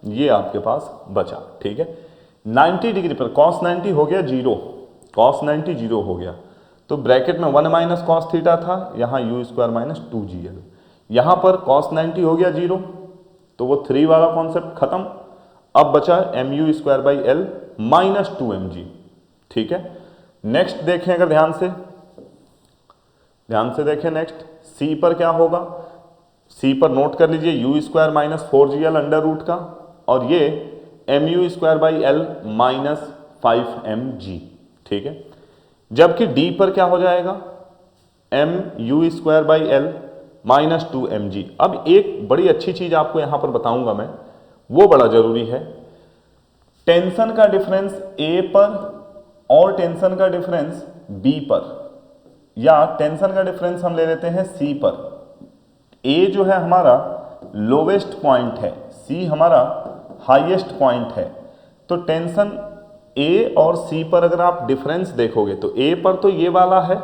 ये आपके पास बचा, ठीक है। 90 डिग्री पर कॉस 90 हो गया 0, कॉस 90 0 हो गया, तो ब्रैकेट में 1 माइनस कॉस थीटा था, यहाँ यू स्क्वायर माइनस 2gl, यहाँ पर कॉस 90 हो गया 0, तो वो 3 वाला कॉन्सेप्ट खत्म। अब बचा M U square by L minus 2mg, ठीक है। नेक्स्ट देखें, अगर ध्यान से देखें नेक्स्ट, सी पर क्या होगा, सी पर नोट कर लीजिए U square minus 4gl under root का, और ये M U square by L minus 5mg, ठीक है। जबकि डी पर क्या हो जाएगा, M U square by L minus 2mg। अब एक बड़ी अच्छी चीज आपको यहां पर बताऊंगा मैं, वो बड़ा जरूरी है। टेंशन का डिफरेंस ए पर और टेंशन का डिफरेंस बी पर, या टेंशन का डिफरेंस हम ले लेते हैं सी पर। ए जो है हमारा लोवेस्ट पॉइंट है, सी हमारा हाईएस्ट पॉइंट है, तो टेंशन ए और सी पर अगर आप डिफरेंस देखोगे तो ए पर तो ये वाला है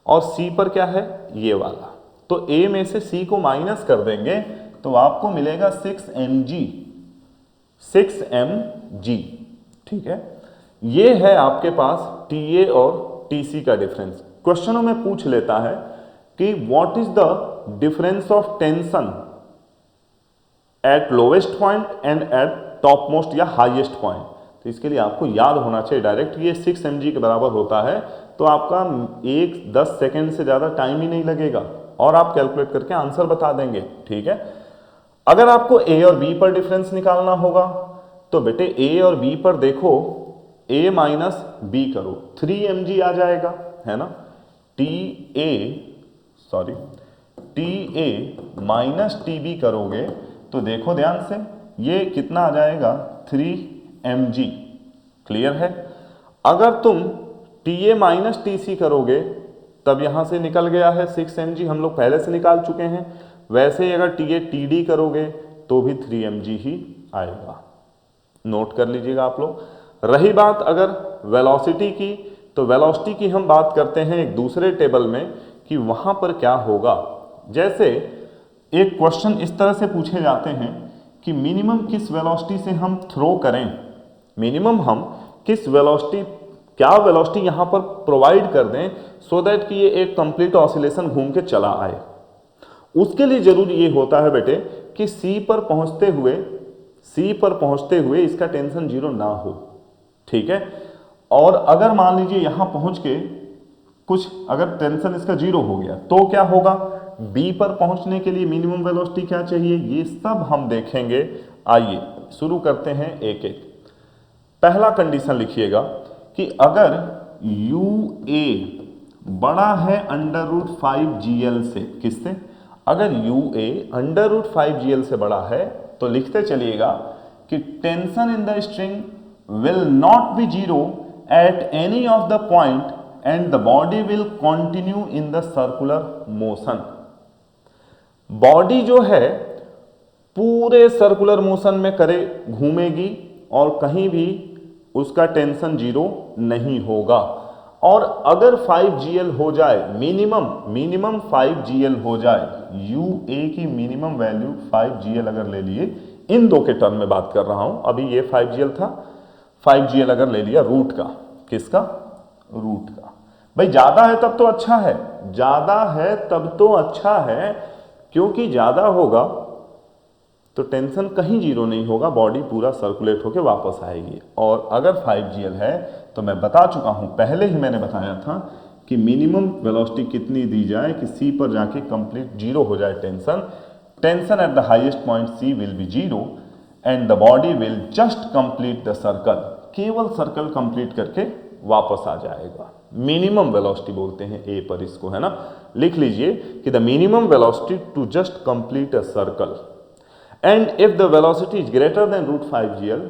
और सी पर क्या है, ये वाला, तो ए में से सी को माइनस कर देंगे तो आपको मिलेगा 6mg, 6mg, ठीक है। ये है आपके पास TA और TC का डिफरेंस। क्वेश्चनों में पूछ लेता है कि what is the difference of tension eight lowest point and eight top most या हाईएस्ट पॉइंट, तो इसके लिए आपको याद होना चाहिए डायरेक्ट ये 6mg के बराबर होता है, तो आपका 10 सेकेंड से ज़्यादा टाइम ही नहीं लगेगा और आप कैलकुलेट करके आंसर बता देंगे, ठीक है। अगर आपको ए और बी पर डिफरेंस निकालना होगा तो बेटे ए और बी पर देखो, ए माइनस बी करो 3mg आ जाएगा, है ना। TA माइनस TB करोगे तो देखो ध्यान से, ये कितना आ जाएगा 3mg, क्लियर है। अगर तुम TA माइनस TC करोगे तब यहां से निकल गया है 6mg, हम लोग पहले से निकाल चुके हैं। वैसे ही अगर TA TD करोगे तो भी 3mg ही आएगा, नोट कर लीजिएगा आप लोग। रही बात अगर वेलोसिटी की, तो वेलोसिटी की हम बात करते हैं एक दूसरे टेबल में कि वहां पर क्या होगा। जैसे एक क्वेश्चन इस तरह से पूछे जाते हैं कि मिनिमम किस वेलोसिटी से हम थ्रो करें, मिनिमम हम किस वेलोसिटी, क्या वेलोसिटी यहां पर प्रोवाइड कर दें सो दैट कि ये एक कंप्लीट ऑसिलेशन घूम के चला आए। उसके लिए जरूरी ये होता है बेटे कि सी पर पहुंचते हुए इसका टेंशन 0 ना हो, ठीक है। और अगर मान लीजिए यहां पहुंच के कुछ अगर टेंशन इसका 0 हो गया तो क्या होगा, बी पर पहुंचने के लिए मिनिमम वेलोसिटी क्या चाहिए, ये सब हम देखेंगे। आइए शुरू करते हैं एक एक। पहला कंडीशन लिखिएगा कि अगर UA बड़ा है अंडर रूट 5gl से, किससे, अगर UA अंडर रूट 5gl से बड़ा है तो लिखते चलिएगा कि tension in the string will not be 0 at any of the point and the body will continue in the circular motion. Body जो है पूरे सर्कुलर मोशन में घूमेगी और कहीं भी उसका टेंशन 0 नहीं होगा। और अगर 5gl हो जाए, मिनिमम 5gl हो जाए, यू ए की मिनिमम वैल्यू 5gl अगर ले लिए, इन दो के टर्म में बात कर रहा हूं, अभी ये 5gl था, 5gl अगर ले लिया रूट का, किसका, रूट का। भाई ज्यादा है तब तो अच्छा है, ज्यादा है तब तो अच्छा है, क्योंकि ज्यादा होगा तो टेंशन कहीं जीरो नहीं होगा, बॉडी पूरा सर्कुलेट होकर वापस आएगी। और अगर 5gl है तो मैं बता चुका हूं, पहले ही मैंने बताया था कि मिनिमम वेलोसिटी कितनी दी जाए कि सी पर जाके कंप्लीट जीरो हो जाए tension. Tension at the highest point C will be zero and the body will just complete the circle, केवल सर्कल कंप्लीट करके वापस आ जाएगा। मिनिमम वेलोसिटी बोलते हैं ए पर इसको, है ना। लिख लीजिए कि the minimum velocity to just complete a circle, and if the velocity is greater than root 5gl,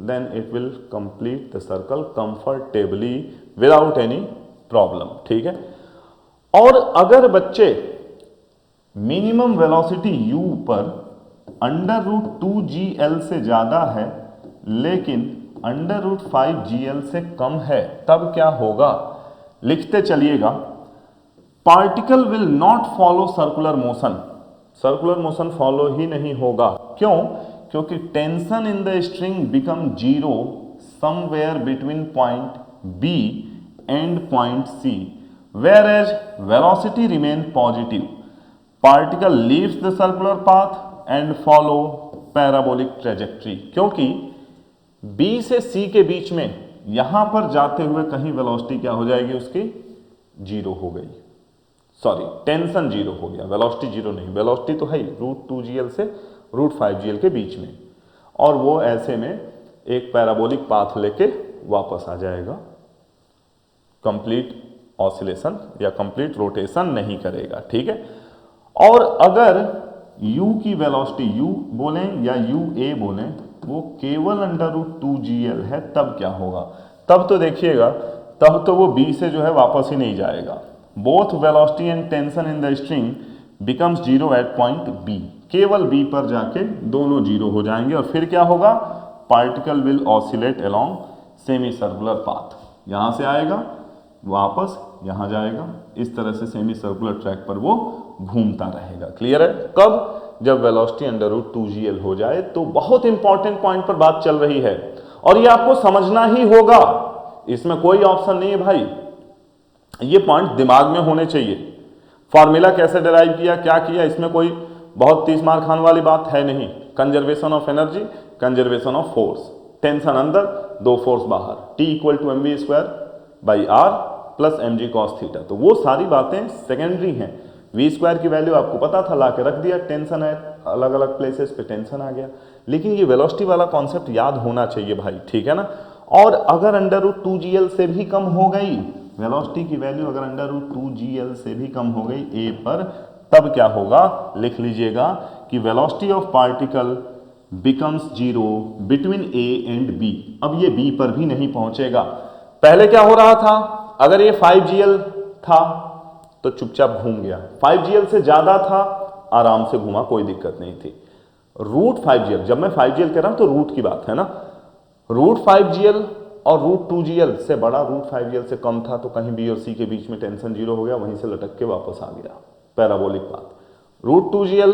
then it will complete the circle comfortably without any problem, ठीक है। और अगर बच्चे मिनिमम वेलोसिटी u पर अंडर रूट 2gl से ज्यादा है लेकिन अंडर रूट 5gl से कम है, तब क्या होगा, लिखते चलिएगा। Particle will not follow circular motion, circular motion follow ही नहीं होगा। क्यों? क्योंकि tension in the string become zero somewhere between point B and point C, where as velocity remain positive. Particle leaves the circular path and follow parabolic trajectory, क्योंकि B से C के बीच में यहां पर जाते हुए कहीं वेलोसिटी क्या हो जाएगी, उसकी जीरो हो गई, सॉरी टेंशन जीरो हो गया, वेलोसिटी जीरो नहीं, वेलोसिटी तो है ही रूट 2gl से रूट 5gl के बीच में, और वो ऐसे में एक पैराबोलिक पाथ लेके वापस आ जाएगा, कंप्लीट ऑसिलेशन या कंप्लीट रोटेशन नहीं करेगा, ठीक है। और अगर u की वेलोसिटी, u बोलें या ua बोलें, वो केवल अंडर रूट 2gl है, तब क्या होगा, तब तो देखिएगा, तब तो वो b से जो है वापस ही नहीं जाएगा। Both velocity and tension in the string becomes zero at point B, केवल बी पर जाके दोनों जीरो हो जाएंगे, और फिर क्या होगा, particle will oscillate along semi circular path, यहां से आएगा वापस यहां जाएगा, इस तरह से सेमी सर्कुलर ट्रैक पर वो घूमता रहेगा। क्लियर है? कब? जब वेलोसिटी अंडर रूट 2gl हो जाए। तो बहुत इंपॉर्टेंट पॉइंट पर बात चल रही है और ये आपको समझना ही होगा, इसमें कोई ऑप्शन नहीं है भाई, ये पॉइंट दिमाग में होने चाहिए। फॉर्मूला कैसे डिराइव किया, क्या किया, इसमें कोई बहुत 30 मार खान वाली बात है नहीं। Conservation of energy, conservation of force, tension अंदर, दो फोर्स बाहर, T equal to mv²/r plus mg cos theta. तो वो सारी बातें सेकेंडरी हैं। v² की वैल्यू आपको पता था, ला के रख दिया, टेंशन है अलग अलग प्लेसेस पे, टेंशन आ गया। लेकिन ये वेलोसिटी वाला कॉन्सेप्ट याद होना चाहिए भाई, ठीक है ना। और अगर अंडर रूट 2gl से भी कम हो गई वेलोसिटी की वैल्यू, अगर अंडर रूट 2gl से भी कम हो गई a पर, तब क्या होगा, लिख लीजिएगा कि velocity of particle becomes zero between a and b। अब ये b पर भी नहीं पहुंचेगा। पहले क्या हो रहा था, अगर ये 5gl था तो चुपचाप घूम गया, 5gl से ज्यादा था आराम से घूमा, कोई दिक्कत नहीं थी। रूट 5gl, जब मैं 5gl कह रहा हूं तो रूट की बात है ना, रूट 5gl और रूट 2gl से बड़ा, रूट 5gl से कम था तो कहीं b और c के बीच में टेंशन जीरो हो गया, वहीं से लटक के वापस आ गया, पैराबोलिक पाथ। रूट 2gl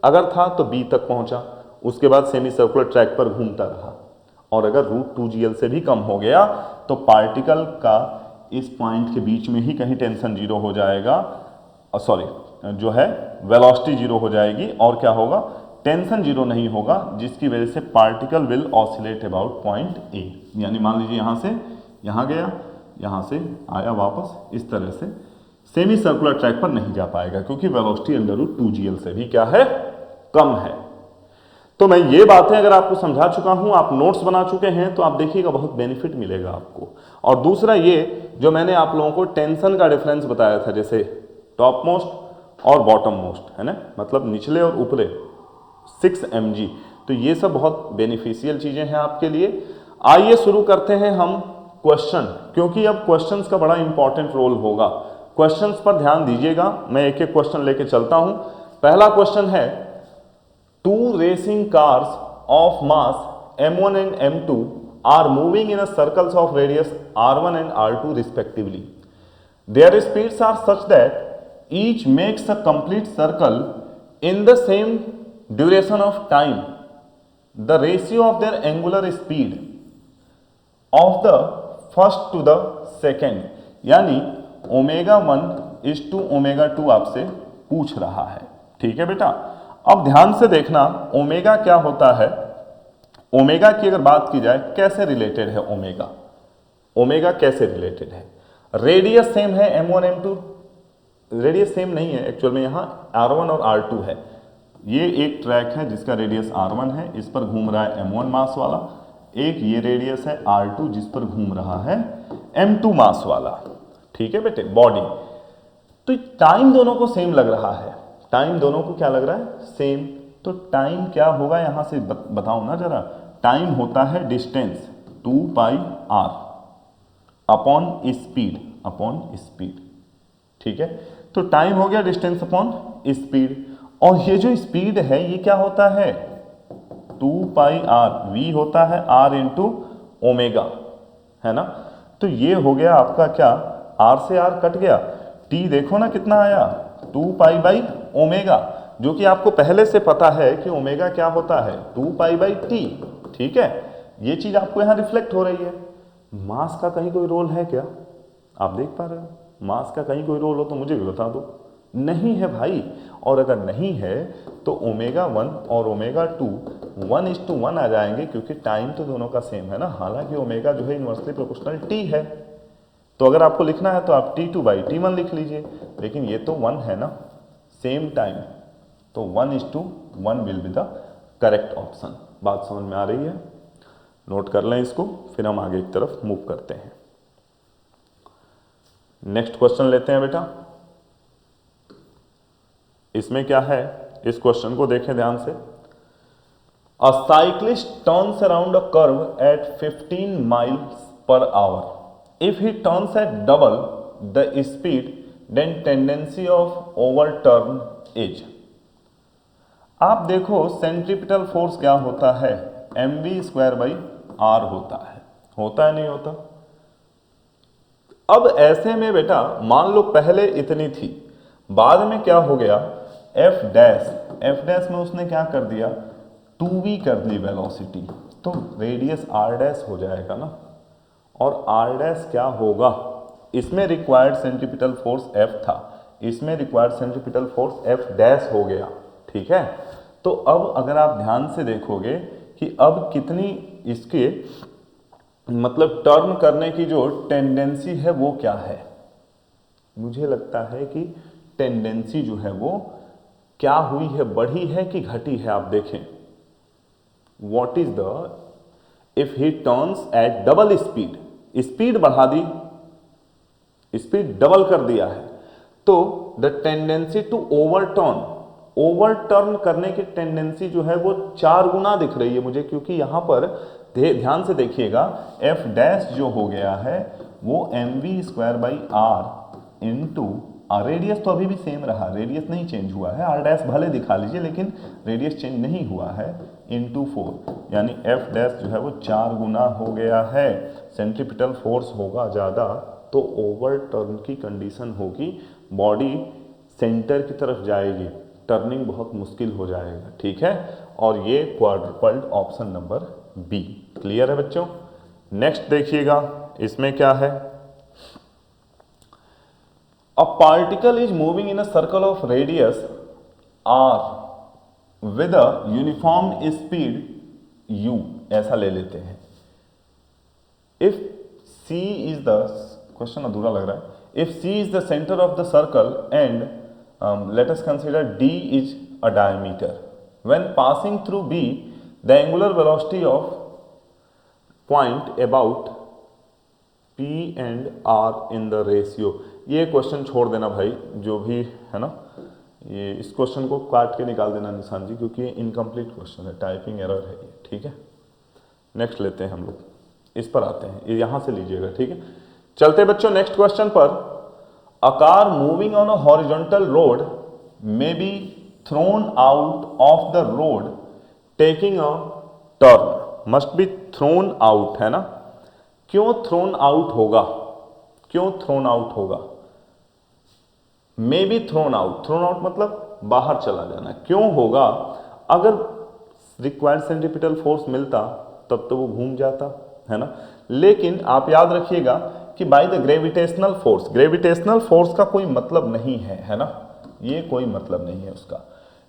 अगर था तो b तक पहुंचा, उसके बाद सेमी सर्कुलर ट्रैक पर घूमता रहा। और अगर रूट 2gl से भी कम हो गया तो पार्टिकल का इस पॉइंट के बीच में ही कहीं टेंशन जीरो हो जाएगा, सॉरी जो है वेलोसिटी जीरो हो जाएगी, और क्या होगा, टेंशन जीरो नहीं होगा, जिसकी वजह से particle will oscillate about point A. यानी मान लीजिए यहां से यहां गया, यहां से आया वापस, इस तरह से सेमी सर्कुलर ट्रैक पर नहीं जा पाएगा, क्योंकि वेलोसिटी अंडर रूट 2gl से भी क्या है, कम है। तो मैं ये बातें अगर आपको समझा चुका हूं, आप नोट्स बना चुके हैं, तो आप देखिएगा बहुत बेनिफिट मिलेगा आपको। और दूसरा ये जो मैंने आप लोगों को टेंशन का डिफरेंस बताया था, जैसे टॉप मोस्ट और बॉटम मोस्ट, है ना, मतलब निचले और ऊपरे 6 mg, तो ये सब बहुत बेनिफिशियल चीजें हैं आपके लिए। आइए शुरू करते हैं हम क्वेश्चन, क्योंकि अब क्वेश्चंस का बड़ा इंपॉर्टेंट रोल होगा। क्वेश्चंस पर ध्यान दीजिएगा, मैं एक एक क्वेश्चन लेके चलता हूं। पहला क्वेश्चन है, 2 racing cars of mass m1 and m2 are moving in a circles of radius r1 and r2 respectively. Their speeds are such that each makes a complete circle in the same duration of time the ratio of their angular speed of the first to the second, यानी omega 1 is to omega 2 आपसे पूछ रहा है। ठीक है बेटा, अब ध्यान से देखना ओमेगा क्या होता है। ओमेगा की अगर बात की जाए कैसे रिलेटेड है ओमेगा, ओमेगा कैसे रिलेटेड है, रेडियस सेम है m1 m2, रेडियस सेम नहीं है एक्चुअल में, यहाँ r1 और r2 है। ये एक ट्रैक है जिसका रेडियस r1 है, इस पर घूम रहा है m1 मास वाला, एक ये रेडियस है r2 जिस पर घूम रहा है m2 मास वाला। ठीक है बेटे, बॉडी तो टाइम दोनों को सेम लग रहा है, टाइम दोनों को क्या लग रहा है, सेम। तो टाइम क्या होगा यहां से बताओ ना जरा, टाइम होता है डिस्टेंस 2 पाई r upon speed, upon speed. ठीक है, तो टाइम हो गया डिस्टेंस अपॉन स्पीड, और ये जो स्पीड है ये क्या होता है 2 पाई r, v होता है r इंटू ओमेगा, है ना। तो ये हो गया आपका क्या, r से r कट गया, t देखो ना कितना आया 2 पाई बाई ओमेगा, जो कि आपको पहले से पता है कि ओमेगा क्या होता है 2 पाई बाई टी। ठीक है, ये चीज आपको यहां रिफ्लेक्ट हो रही है। मास का कहीं कोई रोल है क्या, आप देख पा रहे हो, मास का कहीं कोई रोल हो तो मुझे भी बता दो। नहीं है भाई, और अगर नहीं है तो ओमेगा 1 और ओमेगा 2 1:1 आ जाएंगे, क्योंकि टाइम तो दोनों का सेम है ना। हालांकि ओमेगा जो है इनवर्सली प्रोपोर्शनल टी है, तो अगर आपको लिखना है तो आप T2/T1 लिख लीजिए, लेकिन ये तो 1 है ना, सेम टाइम, तो 1:1 will be the correct option. बात समझ में आ रही है, नोट कर लें इसको, फिर हम आगे की तरफ मूव करते हैं। नेक्स्ट क्वेश्चन लेते हैं बेटा। इसमें क्या है, इस क्वेश्चन को देखें ध्यान से। अ cyclist turns around a curve at 15 miles per hour. If he turns at double the speed, then tendency of overturn is. आप देखो सेंट्रीपिटल फोर्स क्या होता है, mv²/r होता है नहीं होता। अब ऐसे में बेटा मान लो पहले इतनी थी, बाद में क्या हो गया f डैश में उसने क्या कर दिया 2v कर दी वेलोसिटी, तो रेडियस r डैश हो जाएगा ना, और r डैश क्या होगा, इसमें रिक्वायर्ड सेंट्रीपिटल फोर्स F था, इसमें required centripetal force F dash हो गया। ठीक है, तो अब अगर आप ध्यान से देखोगे कि अब कितनी इसके मतलब टर्न करने की जो टेंडेंसी है वो क्या है, मुझे लगता है कि टेंडेंसी जो है वो क्या हुई है, बढ़ी है कि घटी है। आप देखें what is the, if he turns eight double speed, speed बढ़ा दी, स्पीड डबल कर दिया है, तो द टेंडेंसी टू ओवरटर्न करने की टेंडेंसी जो है वो 4 गुना दिख रही है मुझे, क्योंकि यहां पर ध्यान से देखिएगा F डैश जो हो गया है वो mv²/r इंटू रेडियस तो अभी भी सेम रहा, रेडियस नहीं चेंज हुआ है, r डैश भले दिखा लीजिए लेकिन रेडियस चेंज नहीं हुआ है, इंटू 4, यानी F डैश जो है वो 4 गुना हो गया है। सेंट्रीपिटल फोर्स होगा ज़्यादा तो ओवरटर्न की कंडीशन होगी, बॉडी सेंटर की तरफ जाएगी, टर्निंग बहुत मुश्किल हो जाएगा। ठीक है, और ये quadrupled option number B. Clear है बच्चों। नेक्स्ट देखिएगा, इसमें क्या है, a particle is moving in a circle of radius r with a uniform speed u, ऐसा ले लेते हैं। If c is the, question अधूरा लग रहा है, if c is the centre of the circle and let us consider d is a diameter, when passing through b the angular velocity of point about p and r in the ratio। ये question छोड़ देना भाई, जो भी है ना, ये इस क्वेश्चन को काट के निकाल देना निशान जी, क्योंकि ये इनकम्प्लीट क्वेश्चन है, टाइपिंग एरर है ये। ठीक है, नेक्स्ट लेते हैं हम लोग, इस पर आते हैं, ये यहां से लीजिएगा। ठीक है, चलते बच्चों नेक्स्ट क्वेश्चन पर। A car moving on a horizontal road may be thrown out of the road taking a turn। must be thrown out है ना, क्यों thrown out होगा, क्यों thrown out होगा, may be thrown out मतलब बाहर चला जाना। क्यों होगा? अगर रिक्वायर्ड सेंट्रीपिटल फोर्स मिलता तब तो वो घूम जाता, है ना। लेकिन आप याद रखिएगा कि बाय द ग्रेविटेशनल फोर्स का कोई मतलब नहीं है ना, ये कोई मतलब नहीं है उसका।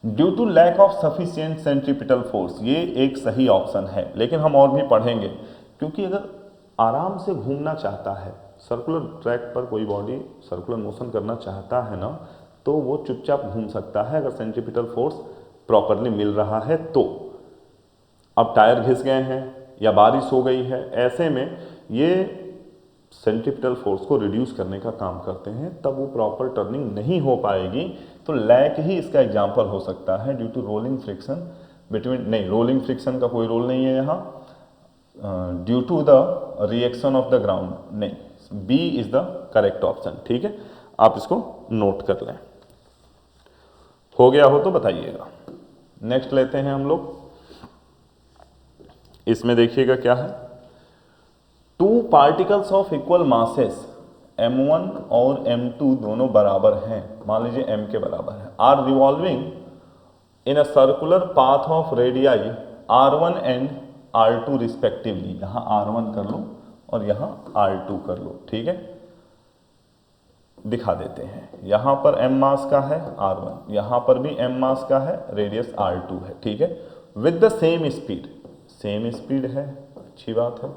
Due to lack of sufficient centripetal force, ये एक सही ऑप्शन है, लेकिन हम और भी पढ़ेंगे। क्योंकि अगर आराम से घूमना चाहता है, सर्कुलर ट्रैक पर कोई बॉडी सर्कुलर मोशन करना चाहता है ना, तो वो चुपचाप घूम सकता है अगर सेंट्रीपिटल फोर्स प्रॉपरली मिल रहा है तो। अब टायर घिस गए हैं या बारिश हो गई है, ऐसे में ये सेंट्रीपिटल फोर्स को रिड्यूस करने का काम करते हैं, तब वो प्रॉपर टर्निंग नहीं हो पाएगी। तो लैक ही इसका एग्जाम्पल हो सकता है, due to rolling friction between, नहीं रोलिंग फ्रिक्शन का कोई रोल नहीं है यहाँ, due to the reaction of the ground, नहीं, B is the correct option. ठीक है, आप इसको नोट कर लें। हो गया हो तो बताइएगा। नेक्स्ट लेते हैं हम लोग, इसमें देखिएगा क्या है। Two particles of equal masses m1 और m2 दोनों बराबर हैं, मान लीजिए m के बराबर है, are revolving in a circular path of radii r1 and r2 respectively. यहाँ r1 कर लो और यहाँ r2 कर लो। ठीक है, दिखा देते हैं। यहाँ पर m मास का है r1, यहाँ पर भी m मास का है, रेडियस r2 है। ठीक है, विद द सेम स्पीड है, अच्छी बात है।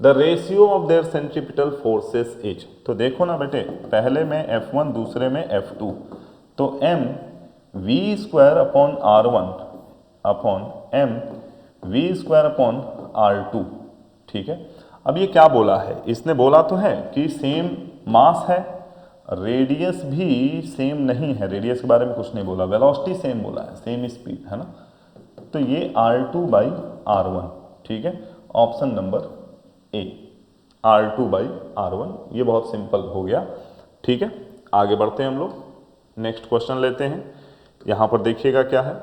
The ratio of their centripetal forces is, तो देखो ना बेटे, पहले में F1 दूसरे में F2, तो m v square upon r1 upon m v square upon r2। ठीक है, अब ये क्या बोला है? इसने बोला तो है कि सेम मास है, रेडियस भी सेम नहीं है, रेडियस के बारे में कुछ नहीं बोला, वेलोसिटी सेम बोला है, सेम स्पीड, है ना। तो ये r2 बाई r1। ठीक है, option number A, r2 by r1, ये बहुत सिंपल हो गया। ठीक है, आगे बढ़ते हैं हम लोग, नेक्स्ट क्वेश्चन लेते हैं। यहां पर देखिएगा क्या है।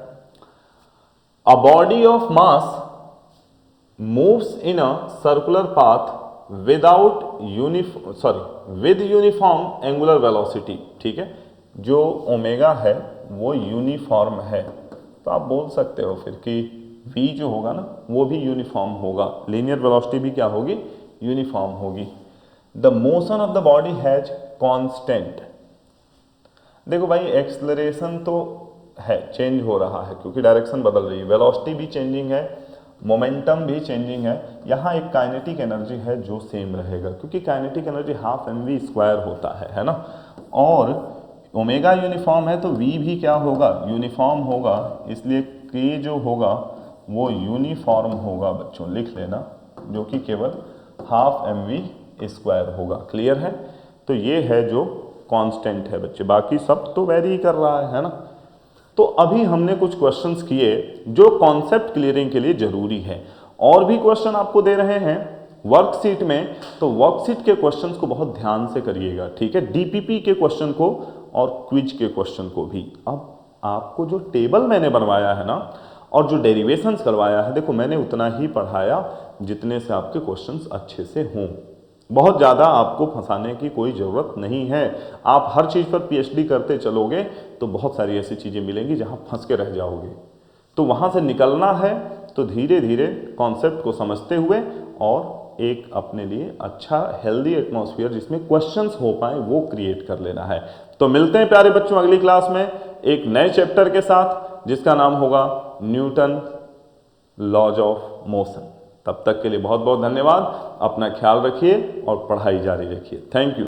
A body of mass moves in a circular path with uniform angular velocity. ठीक है, जो ओमेगा है वो यूनिफॉर्म है, तो आप बोल सकते हो फिर कि v जो होगा ना वो भी यूनिफॉर्म होगा, लीनियर वेलोसिटी भी क्या होगी? यूनिफॉर्म होगी। The motion of the body has constant. देखो भाई, एक्सलरेशन तो है, चेंज हो रहा है क्योंकि डायरेक्शन बदल रही है, वेलोसिटी भी चेंजिंग है, मोमेंटम भी चेंजिंग है। यहाँ एक काइनेटिक एनर्जी है जो सेम रहेगा, क्योंकि kinetic energy half mv square होता है ना। और ओमेगा यूनिफॉर्म है तो v भी क्या होगा? यूनिफॉर्म होगा, इसलिए k जो होगा वो यूनिफॉर्म होगा बच्चों, लिख लेना, जो कि केवल हाफ mv स्क्वायर होगा। क्लियर है? तो ये है जो कांस्टेंट है बच्चे, बाकी सब तो वेरी ही कर रहा है ना। तो अभी हमने कुछ क्वेश्चंस किए जो कॉन्सेप्ट क्लियरिंग के लिए जरूरी है। और भी क्वेश्चन आपको दे रहे हैं वर्कशीट में, तो वर्कशीट के क्वेश्चंस को बहुत ध्यान से करिएगा। ठीक है, डीपीपी के क्वेश्चन को और क्विज के क्वेश्चन को भी। अब आपको जो टेबल मैंने बनवाया है ना और जो डेरिवेशंस करवाया है, देखो मैंने उतना ही पढ़ाया जितने से आपके क्वेश्चंस अच्छे से हों। बहुत ज़्यादा आपको फंसाने की कोई ज़रूरत नहीं है। आप हर चीज़ पर पीएचडी करते चलोगे तो बहुत सारी ऐसी चीज़ें मिलेंगी जहाँ फंस के रह जाओगे। तो वहाँ से निकलना है तो धीरे धीरे कॉन्सेप्ट को समझते हुए और एक अपने लिए अच्छा हेल्दी एटमॉस्फेयर जिसमें क्वेश्चंस हो पाए वो क्रिएट कर लेना है। तो मिलते हैं प्यारे बच्चों अगली क्लास में एक नए चैप्टर के साथ जिसका नाम होगा न्यूटन लॉज ऑफ मोशन। तब तक के लिए बहुत बहुत धन्यवाद, अपना ख्याल रखिए और पढ़ाई जारी रखिए। Thank you.